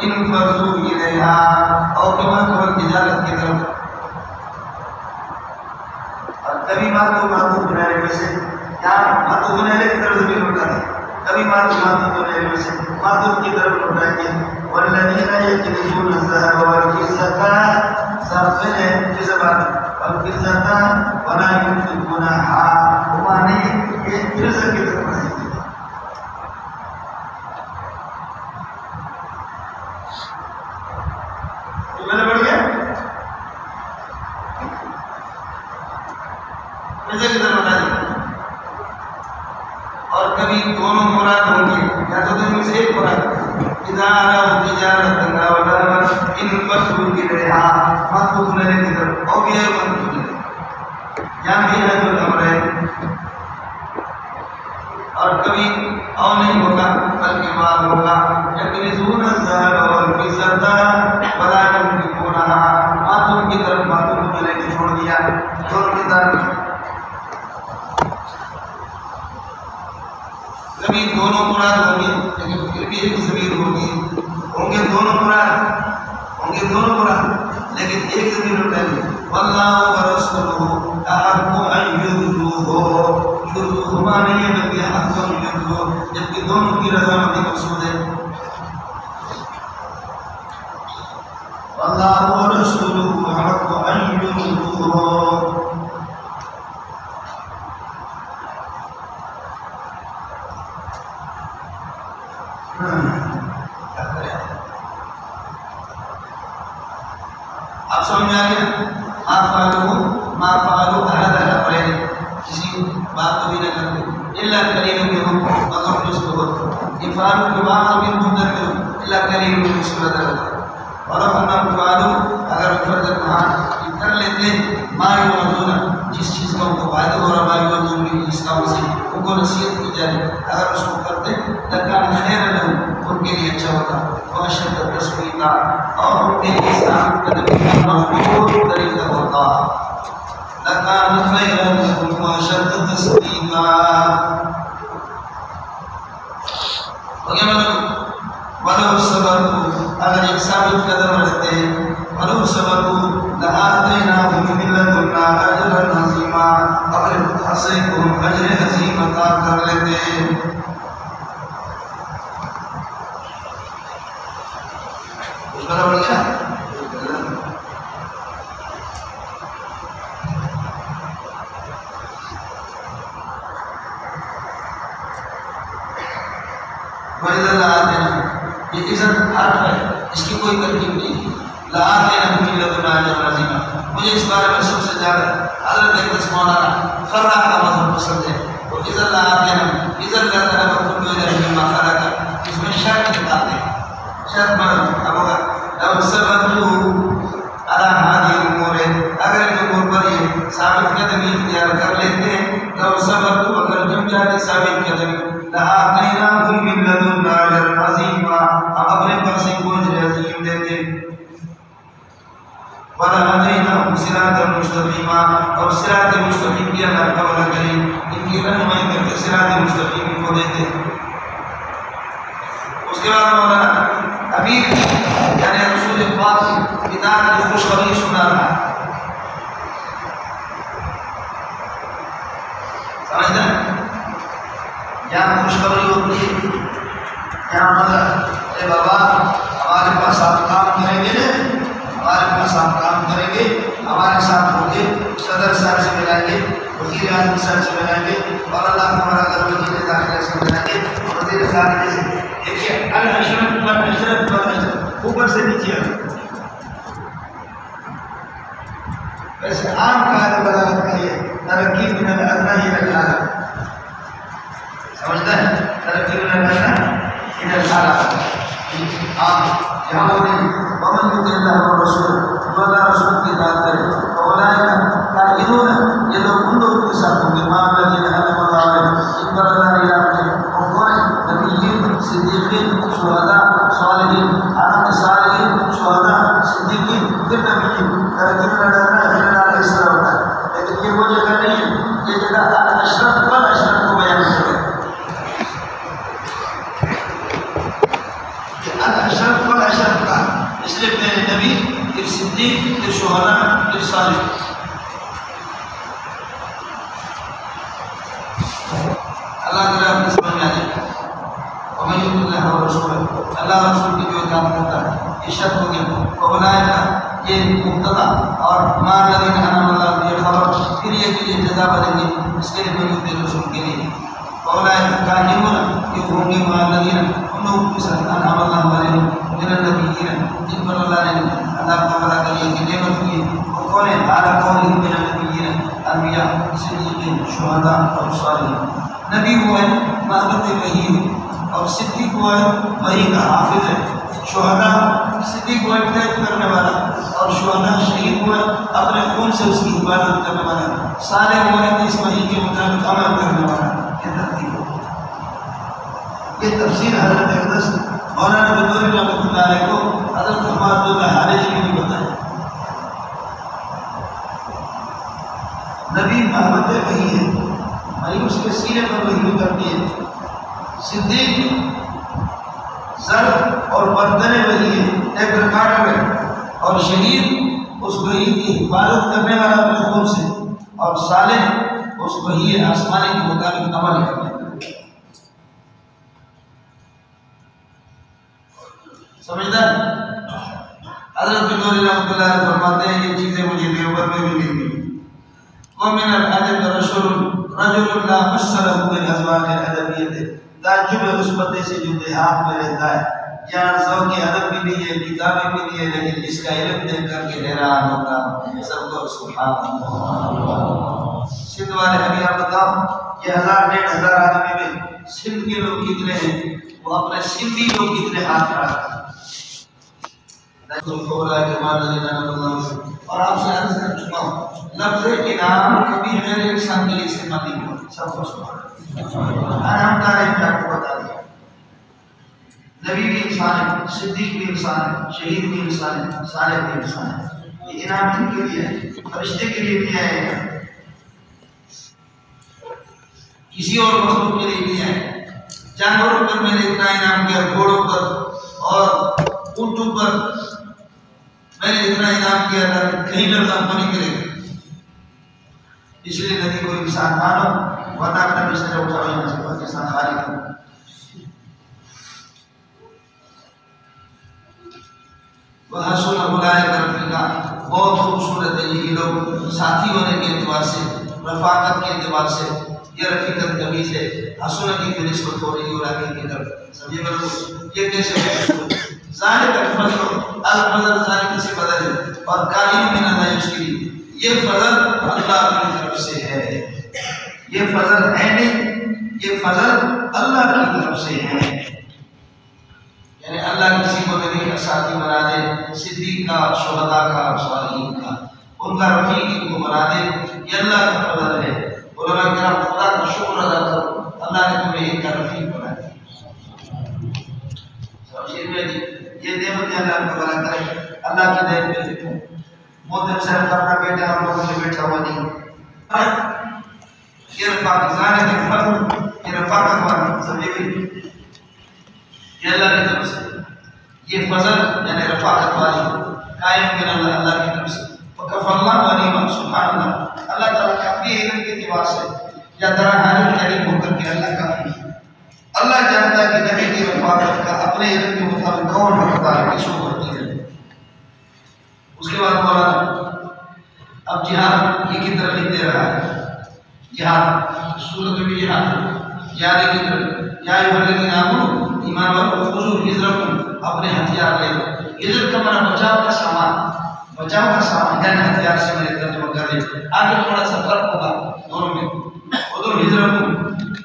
انفَضُّوا إِلَيْهَا اور قیمت تجارت کی طرف. اور کبھی ماتو بنانے میں سے یا ماتو بنانے کی طرف بھی لوٹا ہے کبھی ماتو بنانے میں سے ماتو کی طرف لوٹا ہے والذین یکنزون الذهب والفضة صرفن جزبان والفضة ولا ينفقونها ومعنی یہ فضة کی طرف ہے. تو میں نے بڑھ گیا فضة کی طرف بتا دیا. اور کبھی دونوں مراد ہوں گے یا تو دن میں سے ایک مراد اذا رأوا تجارة أو لهوا انفضوا إليها ماتوا بنانے کی طرف او بھی ہے یہاں بھی ہے جو امرین. اور کبھی او نہیں ہوگا بلکہ مال ہوگا یکنزون الذهب والفضة ولا ينفقونها ماتوں کی طرف ماتوں بنانے کو چھوڑ دیا. دونوں کی طرف کبھی دونوں مراد ہوں گے لیکن پھر بھی ایک ضمیر ہوگی ہوں گے دونوں مراد لیکن ایک ضمیر اٹھائے گی واللہ ورسولہ احق ان یرضوہ یرضوہ معنی ہے بلکہ حق ان یرضوہ جبکہ دونوں کی رضامندی مقصود ہے. واللہ ورسولہ احق ان یرضوہ. آپ سمجھ میں آگیا ما فعلوا احد الامرین کسی بات کو بھی نہ کرتے الا قلیل منهم مگر کچھ بہت افعال کے بعد بھی مدت الا قلیل من صورت ہے. اور ہم فعلوا اگر فرض کر لیتے ما یوزون جس چیز کا ان کو فائدہ ہو رہا ہے یوزون جس کا سے ان کو نصیحت کی جائے اگر اس کو کرتے لکان خیر لهم ان کے لیے اچھا ہوتا واشد تسبیحا اور ان کے لیے اسلام قدم کا مضبوط طریقہ ہوتا لکان خیر لهم واشد تسبیحا. ولو صبروا اگر ایک ثابت قدم رہتے ولو صبروا لآتیناهم من لدنا اجرا عظیما اگر حسے کو اجر عظیم عطا کر لیتے. یہ عزت حرف ہے اس کی کوئی ترکیب نہیں. لآتیناهم من لدنا اجرا عظیما مجھے اس بارے میں سب سے زیادہ حضرت اقدس مولانا فرح کا مذہب پسند ہے. وہ عزت لآتیناهم عزت کرتا ہے وہ کل وجہ مما خلق اس میں شرط نکالتے ہیں شرط اب ہوگا لو صبروا على هذه الامور اگر ان امور پر یہ ثابت قدمی اختیار کر لیتے ہیں لو صبروا اگر تم چاہتے ثابت قدمی لآتیناهم من لدنا اجرا عظیما ہم اپنے پاس ایک اجر عظیم دیتے ولہدیناهم صراطا مستقیما اور صراط مستقیم کی اللہ کا وعدہ کریں ان کی رہنمائی کر کے صراط مستقیم کو دیتے. اس کے بعد مولانا امیر یعنی رسول پاک کی کتاب کی خوشخبری سنا رہا ہے. سمجھتے ہیں یہاں خوشخبری ہوتی ہے یہاں مطلب اے بابا ہمارے پاس آپ کام کریں گے نا ہمارے پاس آپ کام کریں گے ہمارے ساتھ ہوں گے صدر صاحب سے ملائیں گے وزیر اعظم صاحب سے ملائیں گے اور اللہ ہمارا گھر وزیر داخلہ سے ملائیں گے وزیر خارجہ سے. دیکھیے العشرت والعشرت والعشرت اوپر سے نیچے ویسے عام قاعدہ بلاغت کا یہ ترقی من الادنی الى الاعلی سمجھتا ہے ترقی من الادنی الى الاعلی عام یہاں ہوتے ومن یطع اللہ والرسول جو اللہ رسول کی اطاعت کرے فاولئک کائنون یہ لوگ ان لوگوں کے ساتھ ہوں گے ما الذین انعم ان پر اللہ نے یاد اور کون نبیین صدیقین شہداء صالحین عالم صالحین شہداء صدیقین پھر نبیین ترتیب میں ڈالنا ہے اس طرح ہوتا ہے لیکن یہ وہ جگہ نہیں ہے یہ جگہ اشرف پر اشرف کو بیان کرے اشرف پر اشرف کا اس لیے پہلے نبی پھر صدیق پھر شہداء پھر صالح اللہ تعالیٰ اپنے سمجھ میں آ جائے ومن یطع اللہ ورسولہ اللہ رسول کی جو اطاعت کرتا ہے یہ شرط ہو گیا فاولئک یہ مبتدا اور ما الذین انعم اللہ یہ خبر پھر یہ کہ یہ جزا دیں گے اس کے لیے من یطع الرسول کے لیے فاولئک کانون یہ ہوں گے ما الذین ان لوگوں کے ساتھ انعم اللہ علیہم من النبیین جن پر اللہ نے اللہ تعالیٰ کے لیے نعمت کی وہ کون ہے اعلیٰ قوم من النبیین انبیاء صدیقین شہداء اور صالحین نبی وہ ہے محبت وحی اور صدیق وہ ہے وحی کا حافظ ہے شہداء صدیق وہ ہدایت کرنے والا اور شہداء شہید وہ ہے اپنے خون سے اس کی عبادت کرنے والا صالح وہ ہے اس وحی کے مطابق عمل کرنے والا یہ ترتیب یہ تفسیر حضرت اقدس مولانا بنوری رحمۃ اللہ علیہ کو حضرت حماد اللہ حارثی نے بتایا نبی محبت وحی ہے وہی اس کے سینے پر وحی اترتی ہے صدیق ظرف اور برتن وحی ہے ایک ریکارڈر ہے اور شہید اس وحی کی حفاظت کرنے والا اپنے خون سے اور صالح اس وحی آسمانی کے مطابق عمل کرنے والا سمجھدار حضرت بنوری رحمۃ اللہ علیہ فرماتے ہیں یہ چیزیں مجھے دیوبند میں بھی ملی ومن الادب رجل لا مسله بالازواج الادبیت تعجب ہے اس بندے سے جو دیہات میں رہتا ہے یہاں ذوق ادب بھی نہیں ہے کتابیں بھی نہیں ہے لیکن اس کا علم دیکھ کر کے حیران ہوتا سب کو سبحان اللہ سندھ والے ابھی آپ بتاؤ یہ 1000-1500 آدمی میں سندھ کے لوگ کتنے ہیں وہ اپنے سندھی لوگ کتنے ہاتھ رکھتے ہیں اور آپ سے عرض کر چکا ہوں لفظ انعام کبھی غیر انسان کے لیے استعمال نہیں ہوا سب کو سبحان انعام تعریف آپ کو بتا دیا نبی بھی انسان ہے صدیق بھی انسان ہے شہید بھی انسان ہے صالح بھی انسان ہے یہ انعام کن کے لیے ہے فرشتے کے لیے نہیں آئے گا کسی اور مخلوق کے لیے نہیں آئے جانوروں پر میں نے اتنا انعام کیا گھوڑوں پر اور اونٹوں پر میں نے اتنا انعام کیا تھا کہ کہیں لڑکا نہیں کرے گا اس لیے نبی کو انسان مانو ورنہ اپنا بستر اٹھاؤ یہاں سے پاکستان خالی کرو وحسن اولئک رفیقا بہت خوبصورت ہے یہ لوگ ساتھی ہونے کے اعتبار سے رفاقت کے اعتبار سے یہ رفیقت کمیز ہے حسن کی نسبت ہو رہی ہے اور کی طرف سمجھے بلو یہ کیسے ذالک الفضل الفضل ذالک سے بدل ہے اور قائم من اللہ یشکری یہ فضل اللہ کی طرف سے ہے یہ فضل ہے نہیں یہ فضل اللہ کی طرف سے ہے یعنی اللہ کسی کو نبی کا ساتھی بنا دے صدیق کا شہداء کا صالحین کا ان کا رفیق ان کو بنا دے یہ اللہ کا فضل ہے علماء کرام خدا کا شکر ادا کرو اللہ نے تمہیں ان کا رفیق بنا دیا یہ نعمت اللہ کو بنا کرے اللہ کی دین میں دیکھو محترم صاحب کا اپنا بیٹا ہم لوگوں سے بیٹھا ہوا نہیں یہ رفاقت ذالک الفضل یہ رفاقت والا سمجھے بھی یہ اللہ کی طرف سے یہ فضل یعنی رفاقت والی قائم بن اللہ اللہ کی طرف سے وکف اللہ علیم سبحان اللہ اللہ تعالیٰ کا اپنی علم کے اعتبار سے یا درا حالت علم ہو کر کے اللہ کافی ہے اللہ جانتا ہے کہ نبی کی رفاقت کا اپنے علم کے مطابق کون رکھتا ہے کس کو کرتی ہے اس کے بعد مولانا اب جہاد کی طرف لکھ دے رہا ہے جہاد سورت میں بھی جہاد جہاد کی طرف یا ایھا الذین آمنوا ایمان والوں خذوا حذرکم اپنے ہتھیار لے لو حذر کا معنی بچاؤ کا سامان یعنی ہتھیار سے میں نے ترجمہ کر دیا آگے تھوڑا سا فرق ہوگا دونوں میں خذوا حذرکم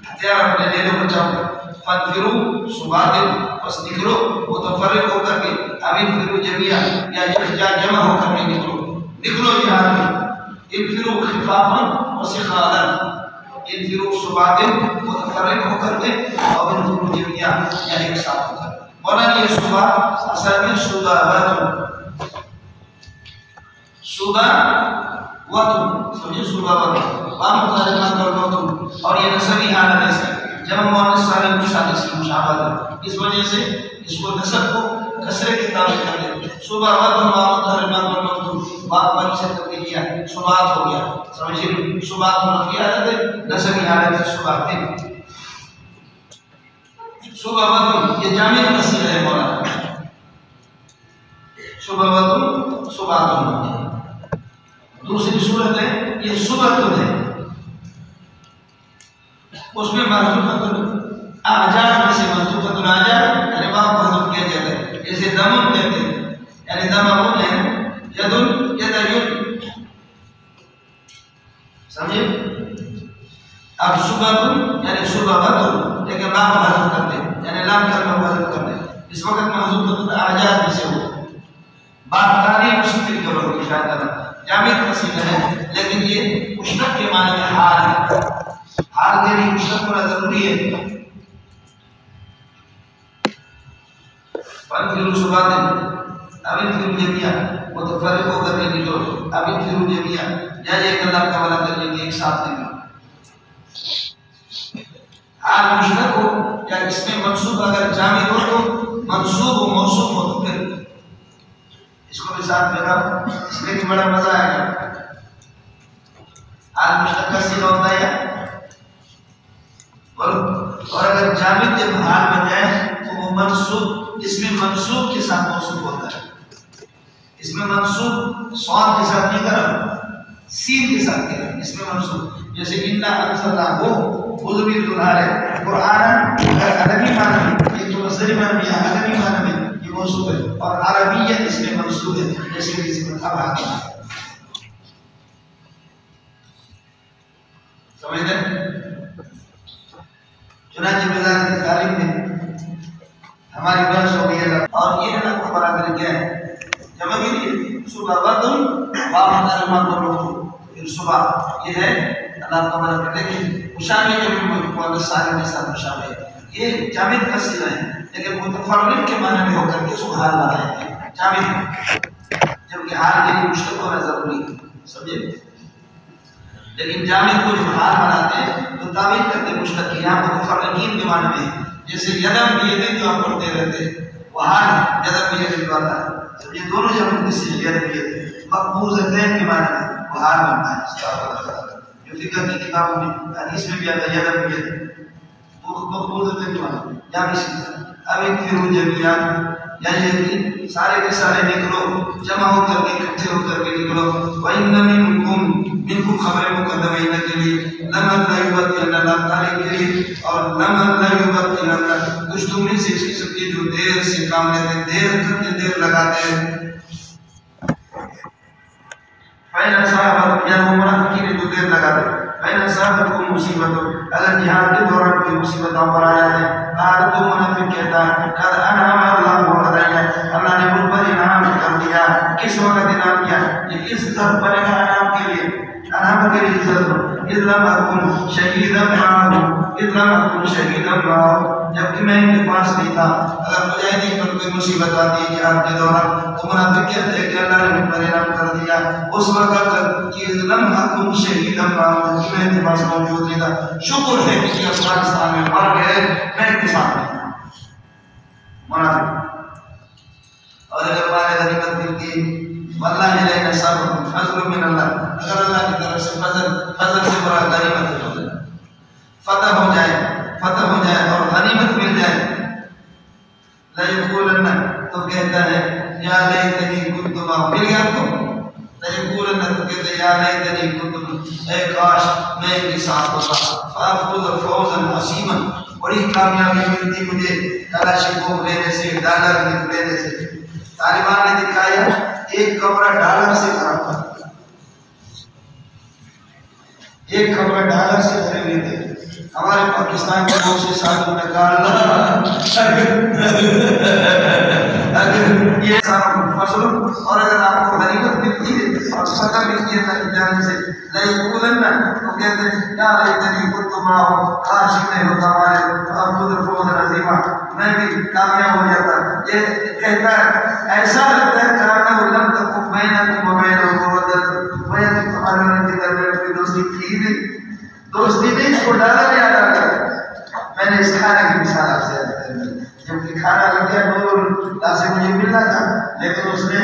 ہتھیار اپنے لے لو بچاؤ فانفروا صباتم پس نکلو متفرق ہو کر کے اب انفروا جميعا یا جمع ہو کر کے نکلو جہاد میں انفروا خفافا وثقالا انفروا ثبات متفرق ہو کر کے اور انفروا جميعا یعنی ایک ساتھ ہو کر. مولانا یہ صبح اصل میں سمجھے اور یہ نسبی حالت ہے اس کی جمع مؤنث سالم کے ساتھ اس کی مشابہت ہے. اس وجہ سے اس کو نسب کو کسرے کی تعبیر کر دیں. صبح واقع سے تبدیل کیا صبح ہو گیا. سمجھے صبح کو نفی حالت ہے نسبی حالت سے صبح تھے. صبح یہ جامع تصریح ہے مولانا. صبح دوسری صورت ہے یہ صبح ہے اس میں محذوفۃ اعجاز میں سے محذوفۃ الاعجاز یعنی باپ محذوف کیا جاتا ہے. جیسے دمن کہتے ہیں یعنی دمن ہے ید ید سمجھے. اب صبح یعنی صبح لیکن باپ محذوف کرتے ہیں یعنی لام کلمہ محذوف کرتے ہیں. اس وقت محذوفۃ الاعجاز میں سے ہو بات تاریخ اسی طریقے پر اشارہ کرنا جامع تصریح ہے لیکن یہ مشتق کے معنی میں حال ہے. حال کے لیے مشتق ہونا ضروری ہے. فانفروا ثباتا اب انفروا جميعا متفرق ہو کر کے نکلو. اب انفروا جميعا یا یہ اللہ کا والا کر کے ایک ساتھ نکلو. حال مشتق ہو یا اس میں منصوب اگر جامع ہو تو منصوب و موصوف ہو تو پھر اس کو بھی ساتھ میں رہا. اس میں بھی بڑا مزہ آئے گا. حال مشتق کا سیدھا ہوتا ہے اور اگر جامد جب حال بن جائے تو وہ منصوب اس میں منصوب کے ساتھ موصوف ہوتا ہے. اس میں منصوب صاد کے ساتھ نہیں کرا سین کے ساتھ کرا. اس میں منصوب جیسے انا انزلناہ حضوری دلہار ہے. قرآن عربی معنی میں یہ جو مصدری معنی ہے عربی معنی میں یہ موصوف ہے اور عربیت اس میں منصوب ہے جیسے کہ اس میں اب آگے سمجھتے ہیں. چنانچہ وزارت تعلیم میں ہماری بحث ہو گئی ہے اور یہ اللہ کو برابر کیا ہے جمع بھی نہیں. صبح بدل پھر صبح یہ ہے اللہ کو برابر. لیکن مشابہ کے بھی سارے کے ساتھ مشابہ ہے. یہ جامد کا سیدھا ہے لیکن متفرق کے معنی میں ہو کر کے اس کو حال بنایا ہے جامد جبکہ حال کے لیے مشتق ہونا ضروری ہے. سمجھے. لیکن جامد کو جب حال بناتے ہیں تو تعبیر کرتے مشتق کی یہاں متفرقین کے معنی میں جیسے یدم بیدن جو آپ پڑھتے رہتے وہ حال یدم بیدن آتا ہے. یہ دونوں جب کسی یدم بیدن مقبوضتین کے معنی میں وہ حال بنتا ہے. جو فقہ کی کتابوں میں حدیث میں بھی آتا ہے یدم بیدن مقبوضتین کے معنی میں یا بھی سکتا. اب انفروا جميعا یعنی سارے کے سارے نکلو جمع ہو کر کے اکٹھے ہو کر کے نکلو. وَإِنَّ منکم خبر مقدمہ کے لیے لمن لا یبطئن اللہ تعالی کے لیے اور لمن لا یبطئن اللہ کچھ تم میں سے اس قسم کے جو دیر سے کام لیتے ہیں دیر کرتے دیر لگاتے ہیں. فَإِنْ أَصَابَتْكُمْ یا وہ منافقین جو دیر لگاتے ہیں فَإِنْ أَصَابَتْكُمْ مصیبت اگر جہاد کے دوران کوئی مصیبت آپ پر آ جائے قال تو منافق کہتا ہے قد انعم اللہ علیہ اللہ نے مجھ پر انعام کر دیا. کس وقت انعام کیا؟ یہ عزت بنے گا انعام کے لیے. انعام کے لیے عزت اذ لم اکن شہیدا معهم اذ لم اکن شہیدا معهم جبکہ میں ان کے پاس نہیں تھا. اگر مجاہدین پر کوئی مصیبت آتی ہے جہاد کے دوران تو منافق کہتے ہیں کہ اللہ نے مجھ پر انعام کر دیا اس وقت کہ اذ لم اکن شہیدا معهم کہ میں ان کے پاس موجود نہیں تھا. شکر ہے کہ افغانستان میں مر گئے میں ان کے ساتھ نہیں تھا. منافق. اور اگر مال غنیمت ملتی واللہ علیہ صبر فضل من اللہ اگر اللہ کی طرف سے فضل سے برا غنیمت ہو جائے فتح ہو جائے اور غنیمت مل جائے لا یقولن تو کہتا ہے یا لیتنی کنت معهم مل گیا آپ کو لا یقولن تو کہتا ہے یا لیتنی کنت اے کاش میں ان کے ساتھ ہوتا فافوز فوزا عظیما بڑی کامیابی ملتی مجھے کلاشنکوف لینے سے ڈالر لینے سے. طالبان نے دکھایا ایک کمرہ ڈالر سے بھرا تھا ایک کمرہ ڈالر سے بھرے ہوئے تھے. ہمارے پاکستان کے بہت سے ساتھوں نے کہا اگر یہ فصل اور اگر آپ کو غنیمت ملتی ہے اور صدقہ ملتی ہے اللہ کی جانب سے تو کہتے ہیں یا لیتنی کنت معہم، کاش میں ہوتا ہمارے فأفوز فوزا عظیما، میں بھی کامیاب ہو جاتا۔ یہ کہتا ہے ایسا لگتا ہے کانہ لم تکن بینکم وبینہ مودۃ، میں تمہارے اور کے درمیان کوئی دوستی تھی نہیں، دوستی نہیں، اس کو ڈالا نہیں آتا۔ میں نے اس کھانے کی مثال آپ سے جبکہ کھانا لگ گیا نور سے مجھے ملنا تھا، لیکن اس نے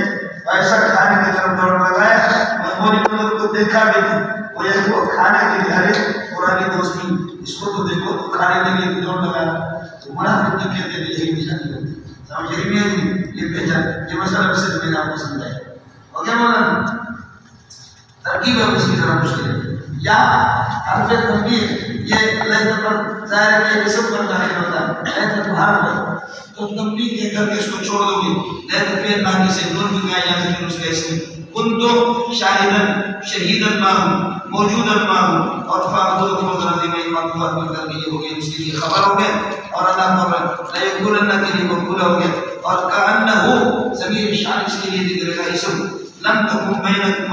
ایسا کھانے کی طرف دوڑ لگایا، میں موری نور کو دیکھا بھی نہیں، وہ یہ کو کھانے کے لیے ارے پرانی دوستی اس کو تو دیکھو تو کھانے کے لیے دوڑ لگایا۔ منافق تو کہتے ہیں یہی نشانی ہے، سمجھ رہی نہیں؟ یہ پہچان یہ مسئلہ سے میں نے آپ کو سمجھایا۔ اور کیا مولانا ترکیب ہے اس کی طرح مشکل ہے یا حرف تنبیہ، یہ لہجہ پر ظاہر ہے کہ اسم پر ظاہر ہوتا ہے، لہجہ تو حرف ہے تو تنبیہ دے کر کے اس کو چھوڑ دو گے، لہجہ پھر باقی سے نور بھی گایا جاتا ہے اس کا اسم کنتم شاہدن شہیدن معہم موجودن معہم، اور فأفوز فوزا عظیما معطوفات مل کر کے یہ ہو گیا، اس کے لیے خبر ہو گیا، اور اللہ خبر لیقولن کے لیے مقبول ہو گیا، اور کأنہ ضمیر شان اس کے لیے ذکر کا اسم لم تكن بينكم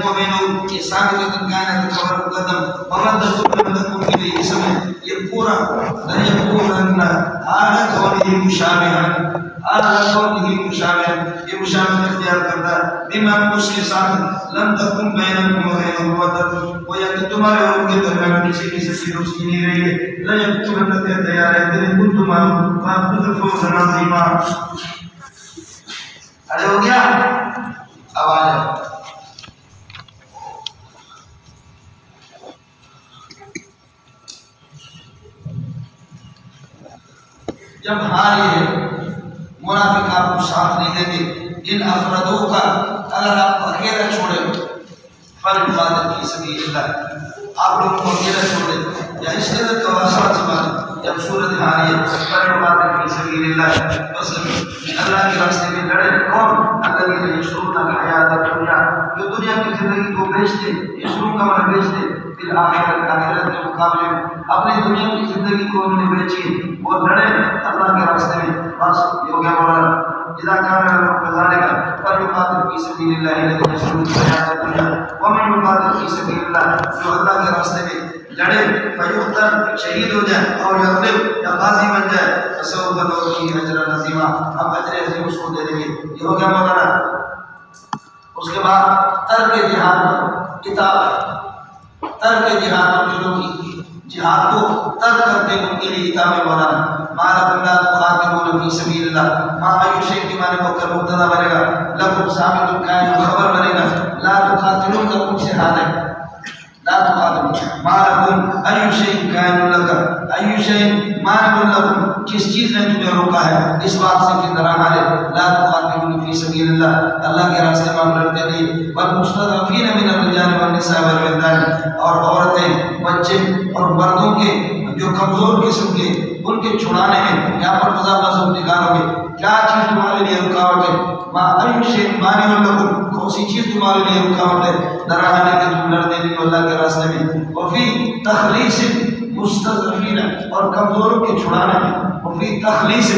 وبينه یہ ثابت كانت خبر مقدم مردة لم تكن إليه اسم، یہ پورا لا يقولن على كونه مشابها على كونه مشابها، یہ مشابہ اختیار کرتا بما اس کے ساتھ لم تكن بينكم وبينه مودة، وہ یا کہ تمہارے اور ان کے درمیان کسی قسم کی دوستی نہیں رہی ہے، لا يقولن کہتے یا رہتے ہیں كنتم فأفوز فوزا عظیما۔ ارے ہو گیا اب آ جائے جب حال یہ ہے منافق آپ کو ساتھ نہیں دیں گے، ان افرادوں کا اگر آپ اکیلا چھوڑیں فالعبادت فی سبیل اللہ، آپ لوگوں کو اکیلا چھوڑیں یا اس قدر کا آسان سے بات جب صورت حال ہے فالعبادت فی سبیل اللہ، بس اللہ کے راستے میں لڑے کون؟ الذین یشرون الحیات الدنیا، جو دنیا کی زندگی کو بیچتے، یشرون کا معنی بیچتے، پھر آخرت کے مقابلے میں اپنی دنیا کی زندگی کو انہوں نے بیچی اور لڑے اللہ کے راستے میں، بس یہ ہو گیا مولانا اذا كان لهم كذلك فليقاتل في سبيل الله الذين يشرون الحياة الدنيا ومن يقاتل في سبيل الله، جو اللہ کے راستے میں لڑے فیقتل شہید ہو جائے اور یغلب یا غازی بن جائے فسوف نؤتیہ اجرا عظیما، ہم اجر عظیم اس کو دے دیں گے۔ یہ ہو گیا مولانا۔ اس کے بعد ترک جہاد پر کتاب، ترک جہاد پر جو لوگ جہاد کو ترک کرتے ہیں ان کے لیے کتاب ہے مولانا۔ ما لکم لا تقاتلون فی سبیل اللہ، ما ایو شیء کے معنی کو کر مبتدا بنے گا، لکم ثابت کائن خبر بنے گا، لا تقاتلون لکم سے حال ہے، لا تقاتلون ما لکم ایو شیء کائن لکم، ایو شیء معنی لکم کس چیز نے تمہیں روکا ہے اس بات سے کہ طرح حال ہے، لا تقاتلون فی سبیل اللہ، اللہ کے راستے میں ہم لڑتے نہیں، والمستضعفین من الرجال والنساء والولدان، اور عورتیں بچے اور مردوں کے جو کمزور قسم کے ان کے چھڑانے میں یہاں پر مضافہ سب نکالو گے، کیا چیز تمہارے لیے رکاوٹ ہے؟ ما ایو شیء مانع لکم، کون سی چیز تمہارے لیے رکاوٹ ہے درہانے کے تم لڑتے نہیں اللہ کے راستے میں، وفی تخلیص مستضعفین، اور کمزوروں کے چھڑانے میں، وفی تخلیص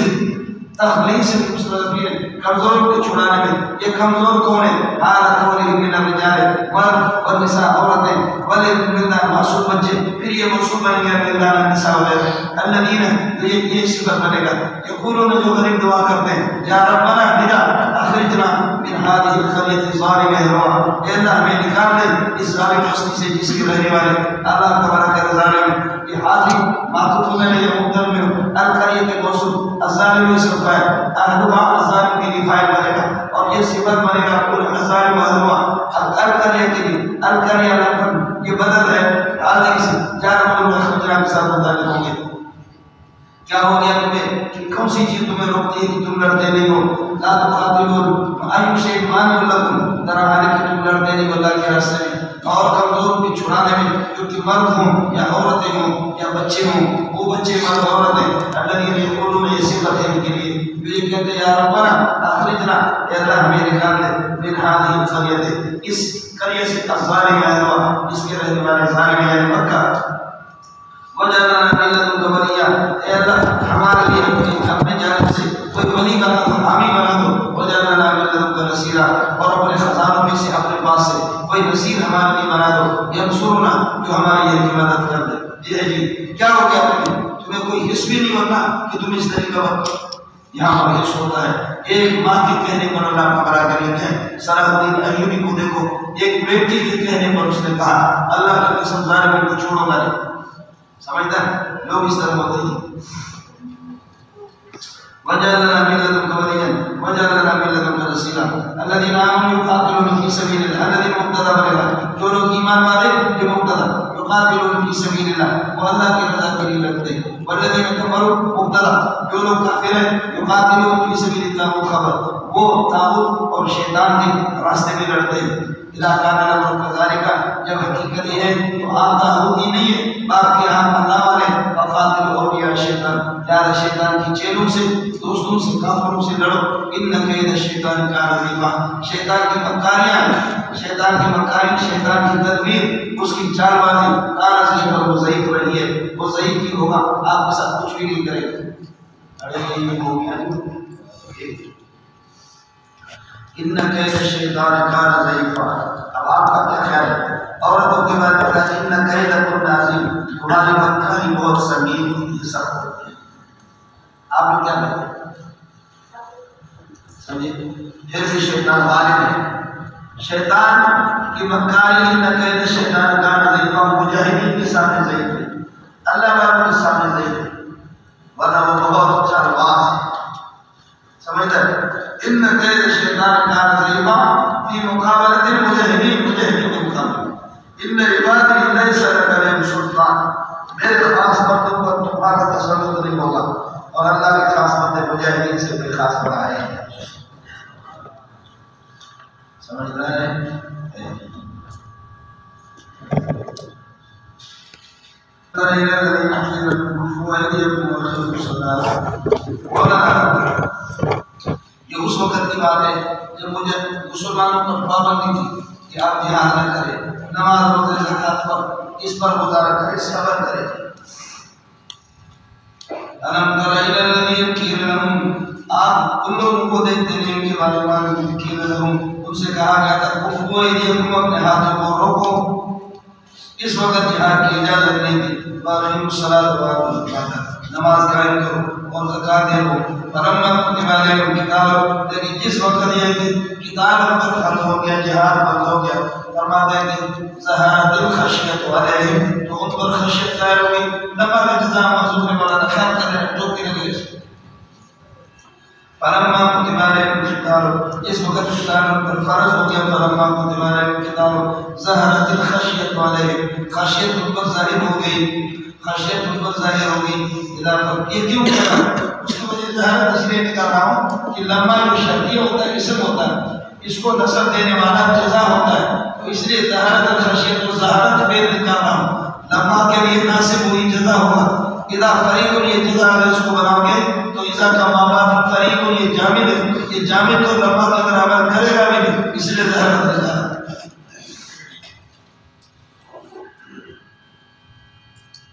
مستضعفین، کمزوروں کے چھڑانے میں، یہ کمزور کون ہے؟ حالت ہولی من الرجال مرد والنساء عورتیں والولدان معصوم بچے، پھر یہ منصوب بن گیا ولدان النساء الذین، یہ صفت بنے گا یقولون جو غریب دعا کرتے ہیں یا ربنا بنا اخرجنا من هذه القرية الظالمة اهلها، اے اللہ ہمیں نکال دے اس ظالم بستی سے جس کے رہنے والے اللہ تبارک و تعالی، یہ حاضر معطوف میں یہ مبدل میں القرية کے موصوف الظالم سے ہوتا ہے، اهلها الظالم کے لیے فاعل بنے گا اور یہ صفت بنے گا کل الظالم اهلها، القرية کے لیے القرية لفظ یہ بدل ہے حاضر سے جار مجرور اخرجنا کے ساتھ متعلق ہوں گے۔ کیا ہو گیا تمہیں کہ کون سی چیز تمہیں روکتی ہے کہ تم لڑتے نہیں ہو؟ لا تقاتلون ایو شیء مانع لکم، در حال کہ تم لڑتے نہیں ہو اللہ کے راستے میں، اور کمزور کو چھڑانے میں، جو کہ مرد ہوں یا عورتیں ہوں یا بچے ہوں، وہ بچے مرد عورتیں الذین یقولون، یہ صفت ہے ان کے لیے، یہ کہتے ہیں یا ربنا اخرجنا، اے اللہ ہمیں نکال دے من هذه القرية، اس قرية سے الظالم اہلها، اس کے رہنے والے ظالم اہل مکہ، وجعلنا من لدنك وليا، اے اللہ ہمارے لیے اپنے جانب سے کوئی ولی بنا دو، حامی بنا دو. وجعلنا من لدنك نصيرا، اور اپنے خزانوں میں سے اپنے پاس سے کوئی نصیر ہمارے لیے بنا دو. ینصرنا، جو ہماری یہ مدد کر دے. یہ جی کیا ہو گیا تمہیں کوئی حس بھی نہیں بننا کہ تم اس طریقہ پر یہاں پر حس ہوتا ہے. ایک ماں کے کہنے پر اللہ پکڑا کریں گے. صلاح الدین ایوبی کو دیکھو، ایک بیٹی کے کہنے پر اس نے کہا اللہ کی قسم ظالم کو چھوڑو گا نہیں. سمجھتا ہے لوگ اس طرح ہوتے ہیں. وجعلنا من لدنك وليا وجعلنا من لدنك نصيرا الذين آمنوا يقاتلون في سبيل الله. الذين مبتدا بنا، جو لوگ ایمان والے یہ مبتدا، يقاتلون في سبيل الله، وہ اللہ کی رضا کے لیے لڑتے ہیں. والذين كفروا مبتدا، جو لوگ کافر ہیں يقاتلون في سبيل الطاغوت، خبر وہ طاغوت اور شیطان کے راستے میں لڑتے ہیں. اذا كان الامر كذلك، جب حقیقت یہ ہے تو آپ طاغوت ہی نہیں ہے، باقی آپ اللہ والے. فقاتلوا اولیاء الشیطان، لہذا شیطان کی چیلوں سے، دوستوں سے، کافروں سے لڑو. ان کید الشیطان کان ضعیفا، شیطان کی مکاریاں، شیطان کی مکاری، شیطان کی تدبیر، اس کی چال بازی کان ضعیفا، وہ ضعیف رہی ہے، وہ ضعیف ہی ہوگا، آپ کے ساتھ کچھ بھی نہیں کرے گا. ان کید الشیطان کان ضعیفا. اب آپ کا کیا خیال ہے عورتوں کے بارے میں؟ ان کیدکن عظیم، تمہاری مکاری بہت سنگین ہوتی ہے، سخت ہوتی ہے. آپ لوگ کیا کہتے ہیں؟ سمجھے؟ پھر بھی شیطان غالب ہے. شیطان کی مکاری ان کید الشیطان کان ضعیفا، مجاہدین کے سامنے ضعیف ہے، اللہ والوں کے سامنے ضعیف ہے، ورنہ وہ بہت چال باز ہے. سمجھتا ہے؟ ان کید الشیطان کان ضعیفا فی مقابلۃ المجاہدین، مجاہدین کے مقابلے. ان عبادی لیس لک علیہم سلطان، میرے خاص بندوں پر تمہارا تسلط نہیں ہوگا، اور اللہ کے خاص بندے مجاہدین سے بھی خاص بنائے ہیں. سمجھ رہے ہیں؟ یہ اس وقت کی بات ہے جب مجھے مسلمانوں پر پابندی تھی کہ آپ جہاد نہ کریں، نماز روزے زکات پر اس پر گزارا کریں، صبر کریں. الم تر الی الذین قیل لهم، آپ ان لوگوں کو دیکھتے ہیں جن کے بارے میں قیل لهم، ان سے کہا گیا تھا کفوا ایدیکم، اپنے ہاتھوں کو روکو. اس وقت جہاد کی اجازت نہیں تھی. واقیموا الصلاۃ وآتوا الزکاۃ، نماز قائم کرو اور زکات دو. فلما کتب علیہم القتال، لیکن جس وقت یہ قتال پر فرض ہو گیا، جہاد فرض ہو گیا، فرماتے ہیں کہ ظہرت الخشیۃ علیہم، تو ان پر خشیت ظاہر ہوئی. لما جزاء محذوف مولانا خیال کر رہے ہیں جو کہ لگے. فلما کتب علیہم القتال، جس وقت قتال پر فرض ہو گیا، فلما کتب علیہم القتال ظہرت الخشیۃ علیہم، خشیت ان پر ظاہر ہو گئی، خشیت ان پر ظاہر ہو گئی. یہ کیوں کہا؟ اس کی وجہ ظاہر اس لیے نکال رہا ہوں کہ لما جو شرطیہ ہوتا ہے، اسم ہوتا ہے، اس کو نصب دینے والا جزا ہوتا ہے، تو اس لیے ظہرت الخشیت کو ظہرت پھر نکال رہا ہوں. لما کے لیے ناصب ہوئی جزا ہوگا. اذا فریق یہ جزا اگر اس کو بناؤ گے تو اذا کا مابعد فریق یہ جامد ہے، یہ جامد تو لما کے اندر عمل کرے گا بھی نہیں، اس لیے ظہرت جزا.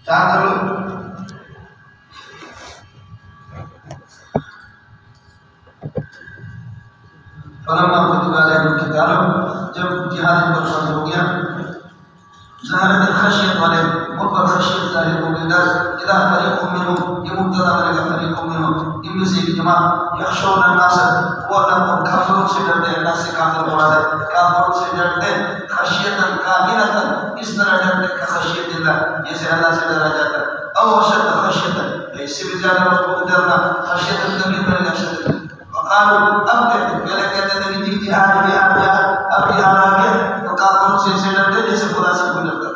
کیا کرو؟ فلما کتب علیہم القتال، جب جہاد پر فرض ہو گیا، ظہرت الخشیۃ علیہم، ان پر خشیت ظاہر ہو گئی. اذا فریق منہم، یہ مبتدا بنے گا فریق منہم، ان میں سے ایک جماعت، یخشون الناس، وہ اللہ کو کافروں سے ڈرتے ہیں. اللہ سے کافر مراد ہے، کافروں سے ڈرتے ہیں. خشیۃ کاملۃ، اس طرح ڈرتے کہ خشیت اللہ، جیسے اللہ سے ڈرا جاتا ہے. او اشد خشیۃ، اس سے بھی زیادہ مضبوط ڈرنا. خشیۃ کبیر بن اشد. وقالوا، اب کہتے ہیں، پہلے کہتے تھے کہ جہاد جہاد جہاد، اب جہاد آ گیا تو کافروں سے ایسے ڈرتے جیسے خدا سے کوئی ڈرتا.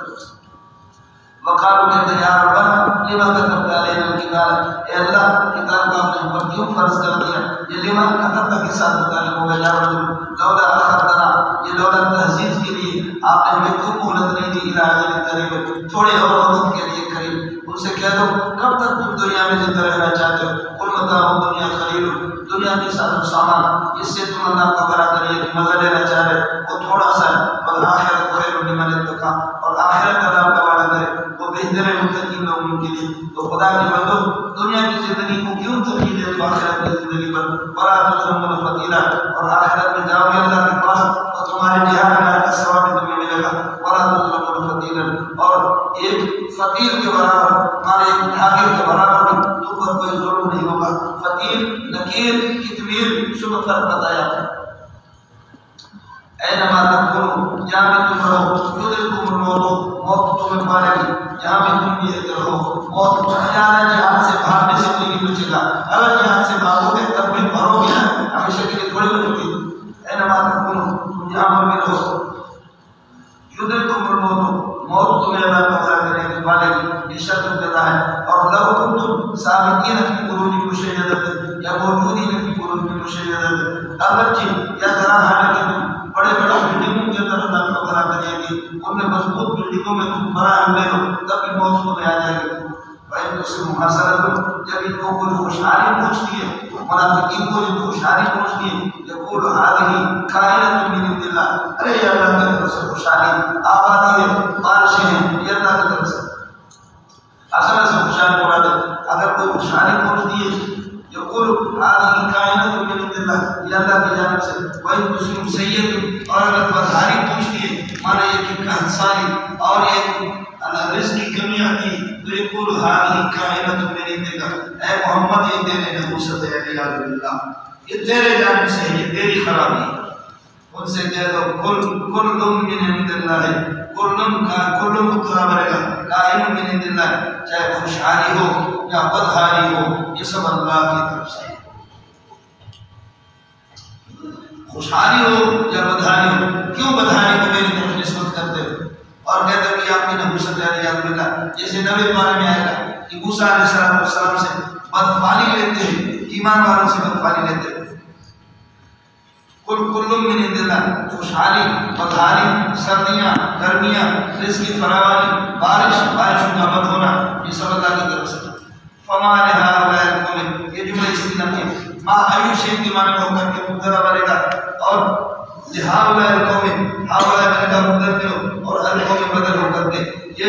وقالوا، کہتے ہیں یا ربنا لما كتبت علينا القتال، اے اللہ قتال کو آپ نے ہم پر کیوں فرض کر دیا؟ یہ لما كتبت کے ساتھ متعلق ہوگا. یا رب لولا اخرتنا، یہ لولا تہذیب کے لیے آپ نے ہمیں کیوں مہلت نہیں دی؟ الى اجل قریب، تھوڑے اور وقت کے لیے قریب. ان سے کہہ دو کب تک تم دنیا میں زندہ رہنا چاہتے ہو؟ قل متاع الدنیا قلیل، دنیا کے ساتھ سامان اس سے تم اللہ کا برا کریے کہ مزہ لینا چاہ رہے وہ تھوڑا سا ہے. والآخرۃ خیر لمن اتقی، اور آخرت اللہ کا وعدہ ہے وہ بہتر ہے متقین لوگوں کے لیے. تو خدا کے بندو دنیا کی زندگی کو کیوں ترجیح دے دو آخرت کی زندگی پر؟ ولا تظلمون فتیلا. اور آخرت میں جاؤ گے اللہ کے پاس اور تمہارے جہاد کا ثواب تمہیں ملے گا. ولا تظلمون فتیلا. اور ایک فقیر کے برابر ہمارے ایک حاکم کے برابر تم پر کوئی ظلم نہیں ہوگا. فقیر نکیر کتمیر شبہ فرق بتایا. اینما تکونوا جہاں بھی تم رہو یدرککم الموت موت تمہیں پالے گی. جہاں بھی تم بھی رہو موت جانا جہاد سے بھاگنے سے کوئی نہیں بچے گا. اگر جہاد سے بھاگو گے تب بھی مرو گے ہمیشہ کے لیے تھوڑی بچوگی. اینما تکونوا تم جہاں بھی رہو یدرککم الموت موت تمہیں اللہ پکڑ کرے گی پالے گی. یہ شرط مبتدا ہے. اور لو کنتم ثابتین فی قرون مشیدۃ یا موجودین فی قرون مشیدۃ اگرچہ یا ذرا حالت بڑے بڑے بلڈنگوں کے اندر اللہ کو کھڑا کرے گی ان میں مضبوط بلڈنگوں میں تم بڑا ہم لے لو تب بھی موت کو میں آ جائے گی. بھائی اس سے محاصرت جب ان کو کوئی خوشحالی پہنچتی ہے منافقین کو جب خوشحالی پہنچتی ہے یقول هذه کائنۃ من عند اللہ. ارے یہ اللہ کی طرف سے خوشحالی آبادی ہے بارشیں ہیں یہ اللہ کی طرف سے اصل سے خوشحالی مراد ہے. اگر کوئی خوشحالی پہنچتی ہے یقول هذه کائنۃ من عند اللہ یہ اللہ کی جانب سے. وَإِن تُصِبْهُمْ سَيِّئَةٌ اور اگر بدحالی پہنچتی ہے مانا یہ کہ کانسانی اور ایک رزق کی کمی آتی تو یقول هذه کائنۃ من عندک. اے محمد یہ تیرے نحوست ہے علیہ باللہ یہ تیرے جانب سے ہے یہ تیری خرابی. ان سے کہہ دو کل من عند اللہ کل مبتلا بنے گا کائن من عند اللہ. چاہے خوشحالی ہو یا بدحالی ہو یہ سب اللہ کی طرف سے ہے. خوشحالی ہو یا بدحالی ہو کیوں بدحالی کو میری طرف نسبت کرتے ہو اور کہتے ہو کہ آپ کی نحوست ہے علیہ باللہ. جیسے نبی بارے میں آئے گا کہ موسیٰ علیہ السلام سے بدفعلی لیتے ہیں ایمان والوں سے بدفعلی لیتے ہیں. کل من عند اللہ خوشحالی بدحالی سردیاں گرمیاں رزق کی فراوانی بارشوں کا مت ہونا یہ سب اللہ کی طرف سے. فما لهؤلاء القوم یہ جملہ استثنائی ما ایو شیء کے معنی میں ہو کر کے مبتدا بنے گا اور لهؤلاء القوم هؤلاء بنے گا مبتدا اور القوم بدل ہو کر کے یہ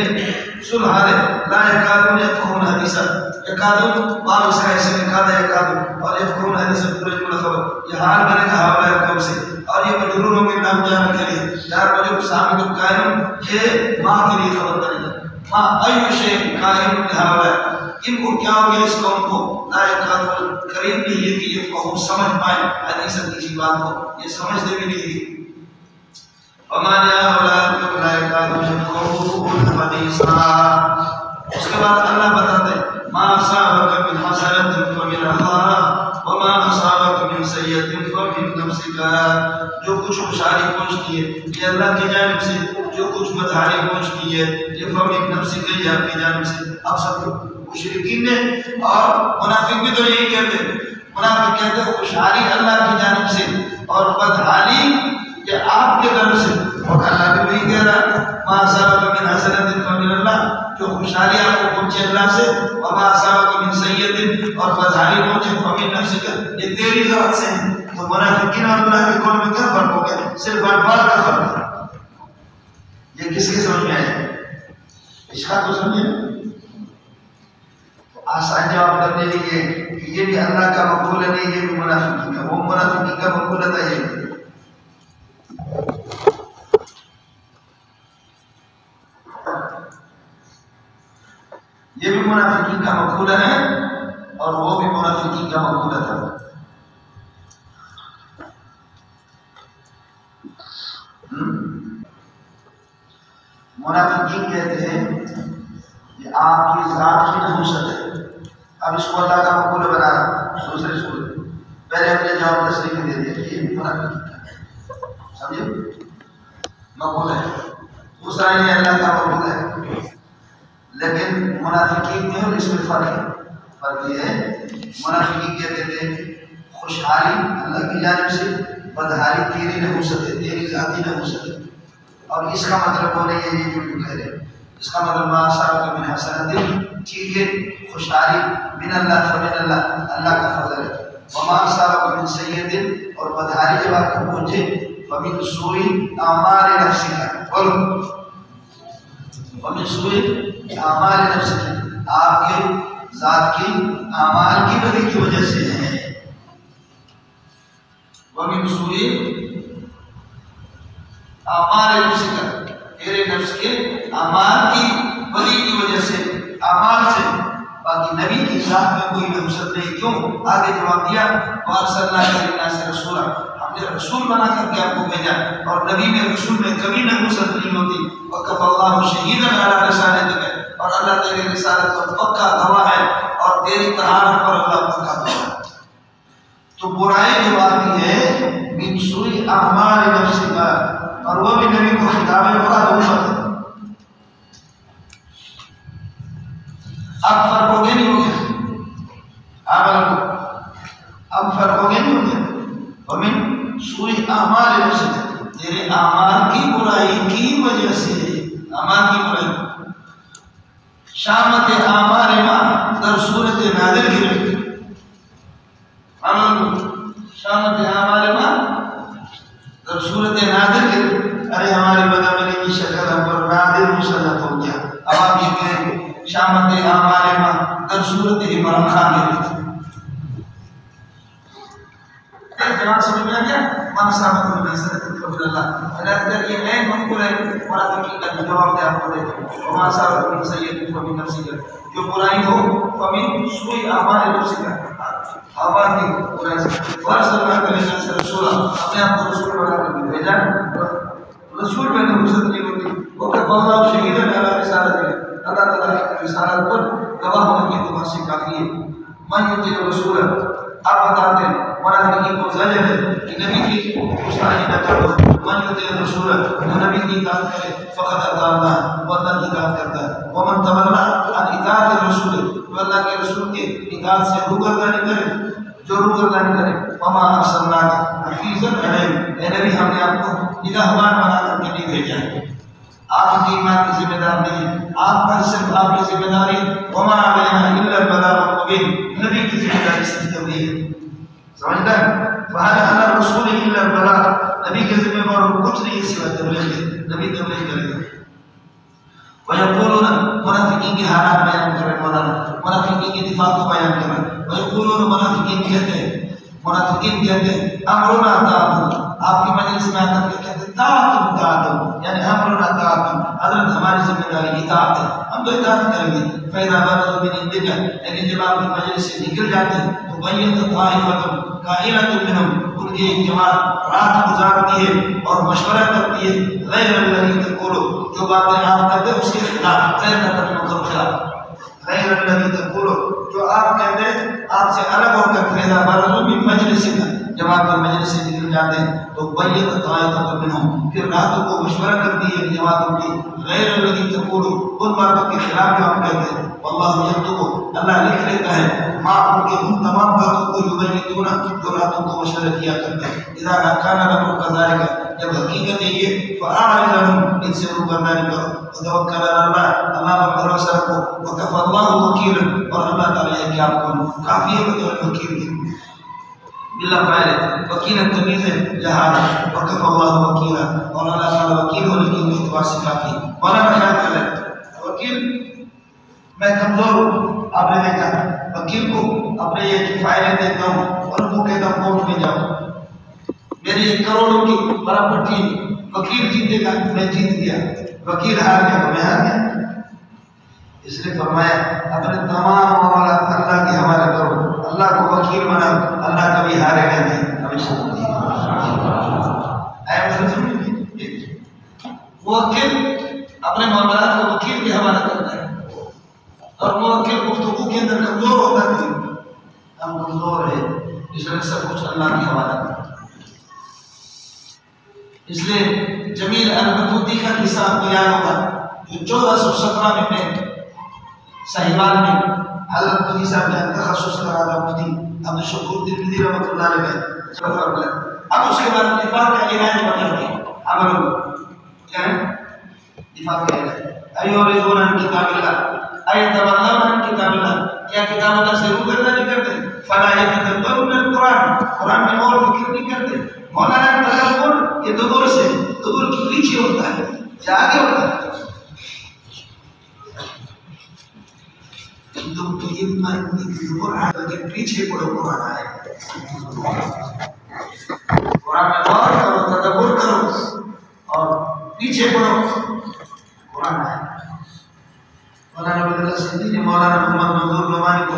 سن حال لا يكادون يفقهون حدیثا يكادون باب اس کا ایسے لکھا تھا يكادون اور يفقهون حدیثا پورے جملہ خبر یہ حال بنے گا هؤلاء القوم سے. اور یہ مجرور ہوں گے نام جانے کے لیے جار مجرور سامنے کو قائم یہ ماں کے لیے خبر کرے گا. ما ایو شیء قائم لهؤلاء ان کو کیا ہو گیا اس قوم کو لا يكادون قریب نہیں ہے کہ یہ قوم سمجھ پائے حدیث کسی بات کو یہ سمجھتے بھی نہیں ہے. وما لهؤلاء لا يكادون يفقهون حديثا. اس کے بعد اللہ بتاتے ہیں ما اصابك من حسنة فمن الله وما اصابك من سيئة فمن نفسك. جو کچھ خوشحالی پہنچتی ہے یہ اللہ کی جانب سے جو کچھ بدحالی پہنچتی ہے یہ فمن نفسك یہ آپ کی جانب سے. اب سب مشرکین نے اور منافق بھی تو یہی کہتے ہیں. منافق کہتے ہیں خوشحالی اللہ کی جانب سے اور بدحالی یہ آپ کے طرف سے. اور اللہ بھی کہہ رہا ہے ما اصابك من حسنة فمن الله جو خوشحالی آپ کو پہنچے اللہ سے وما اصابك من سیئة اور بدحالی پہنچے فمن نفسك یہ تیری ذات سے ہے. تو منافقین اور اللہ کے قول میں کیا فرق ہو گیا؟ صرف الفاظ کا فرق ہے. یہ کس کے سمجھ میں آیا؟ اس کا تو سمجھے آسان جواب کرنے لیے کہ یہ بھی اللہ کا مقبول نہیں یہ بھی منافقین کا وہ منافقین کا مقبول تھا. یہ بھی منافقین کا مقبول ہے اور وہ بھی منافقین کا مقبول تھا. منافقین کہتے ہیں کہ آپ کی ذات کی نحوست ہے. اب اس کو اللہ کا مقبول بنا رہا دوسرے سورت پہلے ہم نے جواب تصریح دے دیا کہ یہ بھی منافقین کا سمجھے مقبول ہے. دوسرا یہ اللہ کا مقبول ہے. لیکن منافقین میں اور اس میں فرق ہے. فرق یہ ہے منافقین کہتے تھے خوشحالی اللہ کی جانب سے بدحالی تیری نحوست ہے تیری ذاتی نحوست ہے. اور اس کا مطلب وہ نہیں ہے یہ جو کہہ رہے ہیں. اس کا مطلب ما اصابك من حسنة ٹھیک ہے خوشحالی من اللہ فمن اللہ اللہ کا فضل ہے. وما اصابك من سیئة اور بدحالی جب آپ کو پہنچے فمن سوء اعمال نفسك بولو ومن سوء اعمال نفس کی، آپ کے ذات کی اعمال کی بدی کی وجہ سے ہے۔ وَمِن سُوءِ اعمال نفسک، تیرے نفس کے اعمال کی بدی کی وجہ سے، اعمال سے، باقی نبی کی ذات میں کوئی نحوست نہیں۔ کیوں؟ آگے جواب دیا وَأَرْسَلْنَاكَ لِلنَّاسِ رَسُولًا، ہم نے رسول بنا کر کے آپ کو بھیجا، اور نبی میں رسول میں کبھی نحوست نہیں ہوتی۔ وَكَفَى اللَّهُ شَهِيدًا عَلَىٰ رِسَالَتِكَ، اور اللہ تیری رسالت پر پکا گواہ ہے، اور تیری طہارت پر اللہ پکا گواہ ہے۔ تو برائی جو آتی ہے من سوء اعمال نفسک، اور وہ بھی نبی کو خطاب مراد امت ہے۔ اب فرق ہو گیا نہیں ہو گیا؟ اب فرق ہو گیا نہیں ہو گیا؟ ومن سوء اعمال نفسک، تیرے اعمال کی برائی کی وجہ سے، اعمال کی برائی، شامت اعمال ما در صورت نادر گرفت، شامت اعمال ما در صورت نادر گرفت، ارے ہماری بدعملی کی شکل ہم پر نادر مسلط ہو گیا۔ اب آپ یہ کہیں شامت اعمال ما در صورت عمران خان گرفت۔ جواب سمجھ میں آ گیا؟ من ثابت من حسنۃ قبل اللہ، اگر یہ نئے منقول ہے منافقین کا جواب دے آپ کو دے، وما ثابت من سیئۃ فمن نفسک، جو برائی ہو فمن سوء اعمال نفسک، اعمال کی برائی سے، وارسلناک للناس رسولا، ہم نے آپ کو رسول بنا کر بھیجا، رسول میں نبوت نہیں ہوتی، وکفی اللہ شہیدا علی رسالتہ، اللہ تعالیٰ کی رسالت پر گواہ ہونے کی تو سے کافی ہے۔ من یطیع الرسول، آپ بتاتے ہیں منافقین کو زجر ہے کہ نبی کی گستاخی نہ کرو، من یطیع الرسول، جو نبی کی اطاعت کرے فقط اطاع اللہ، وہ اللہ کی اطاعت کرتا ہے، ومن تولی عن اطاعت الرسول، جو اللہ کے رسول کے اطاعت سے روگردانی کرے، جو روگردانی کرے، وما ارسلناک حفیظا علیہم، اے نبی ہم نے آپ کو نگہبان بنا کر کے نہیں بھیجا ہے، آپ کی ایمان کی ذمہ دار نہیں، آپ پر صرف آپ کی ذمہ داری، وما علینا الا البلاغ المبین، نبی کی ذمہ داری صرف تبلیغ ہے، سمجھتا ہے؟ فہل علی الرسول الا البلاغ، نبی کے ذمہ پر کچھ نہیں سوائے تبلیغ ہے، نبی تبلیغ کرے گا۔ ویقولون، منافقین کی حالات بیان کریں، منافقین کے دفاع کو بیان کریں، ویقولون، منافقین کہتے ہیں، منافقین کہتے ہیں امرنا طاعت، آپ کی مجلس میں آ کر کے کہتے ہیں طاعت طاعت، یعنی امرنا طاعت، حضرت ہماری ذمہ داری اطاعت ہے، ہم تو اطاعت کریں گے۔ فإذا برزوا من عندك، لیکن جب آپ کی مجلس سے نکل جاتے ہیں تو بینت طائفۃ قائلۃ منہم، ان کی ایک جماعت رات گزارتی ہے اور مشورہ کرتی ہے غیر الذی تقول، جو باتیں آپ کہتے ہیں اس کے خلاف، غیر کا خلاف، غیر الذی تقول، جو آپ کہتے ہیں آپ سے الگ ہو کر، فإذا برزوا من مجلسک، جب آپ کی مجلس سے نکل جاتے ہیں تو بینت طائفۃ منہم، پھر راتوں کو مشورہ کرتی ہے جماعتوں کی غیر الذی تقول، ان باتوں کے خلاف جو ہم کہتے ہیں، واللہ یکتب، اللہ لکھ لیتا ہے، ماں ان کے ان تمام باتوں کو یبیتون، جو راتوں کو مشورہ کیا کرتے ہیں، اذا کان لکم کذالک، جب حقیقت ہے یہ، فاعرض عنہم، ان سے روگردانی کرو، وتوکل علی اللہ، اللہ پر بھروسہ رکھو، وکفی اللہ وکیلا، اور اللہ تعالیٰ ہے کہ آپ کو کافی ہے بطور وکیل کے، باللہ فائل ہے، وکیل تمیز ہے جہاد، وکفی اللہ وکیلا، اور اللہ تعالیٰ وکیل ہونے کے اعتبار سے کافی ہے۔ مولانا خیال کر لیں، وکیل میں کمزور ہوں، آپ نے دیکھا وکیل کو اپنے یہ فائلیں دیتا ہوں اور ان کو کہتا ہوں کورٹ میں جاؤ، میری 1 کروڑ کی برابر ٹیم، وکیل جیتے گا میں جیت گیا، وکیل ہار گیا تو میں ہار گیا، اس لیے فرمایا اپنے تمام معاملات اللہ کے حوالے کرو، اللہ کو وکیل بنا، اللہ کبھی ہارے گا نہیں، ہمیشہ موکل اپنے معاملات کو وکیل کے حوالے کرتا ہے، اور موکل گفتگو کے اندر کمزور ہوتا ہے، ہم کمزور ہیں، اس لیے سب کچھ اللہ کے حوالے کرتا ہے۔ اس لیے جمیل البتوتی کا قصہ آپ کو یاد ہوگا، جو 1417 میں صاحبان میں حضرت مفتی صاحب نے تخصص کرا تھا، مفتی عبدالشکور ترمذی رحمۃ اللہ علیہ، اب اس کے بعد دفاع کا علاج بدل گیا، عمل کیا ہے دفاع کا علاج، ایورزون عن کتاب اللہ، ایتولون عن کتاب اللہ، کیا کتاب اللہ سے روگردانی کرتے، فلا یتدبرون القرآن، قرآن میں اور فکر نہیں کرتے۔ مولانا تدبر یہ دبر سے، دبر کی پیچھے ہوتا ہے، آگے ہوتا ہے، ہندو کے قرآن کے پیچھے پڑھو قرآن آئے قرآن میں غور کرو تدبر کرو اور پیچھے پڑھو قرآن آئے مولانا عبداللہ صدیقی نے مولانا محمد منظور نعمانی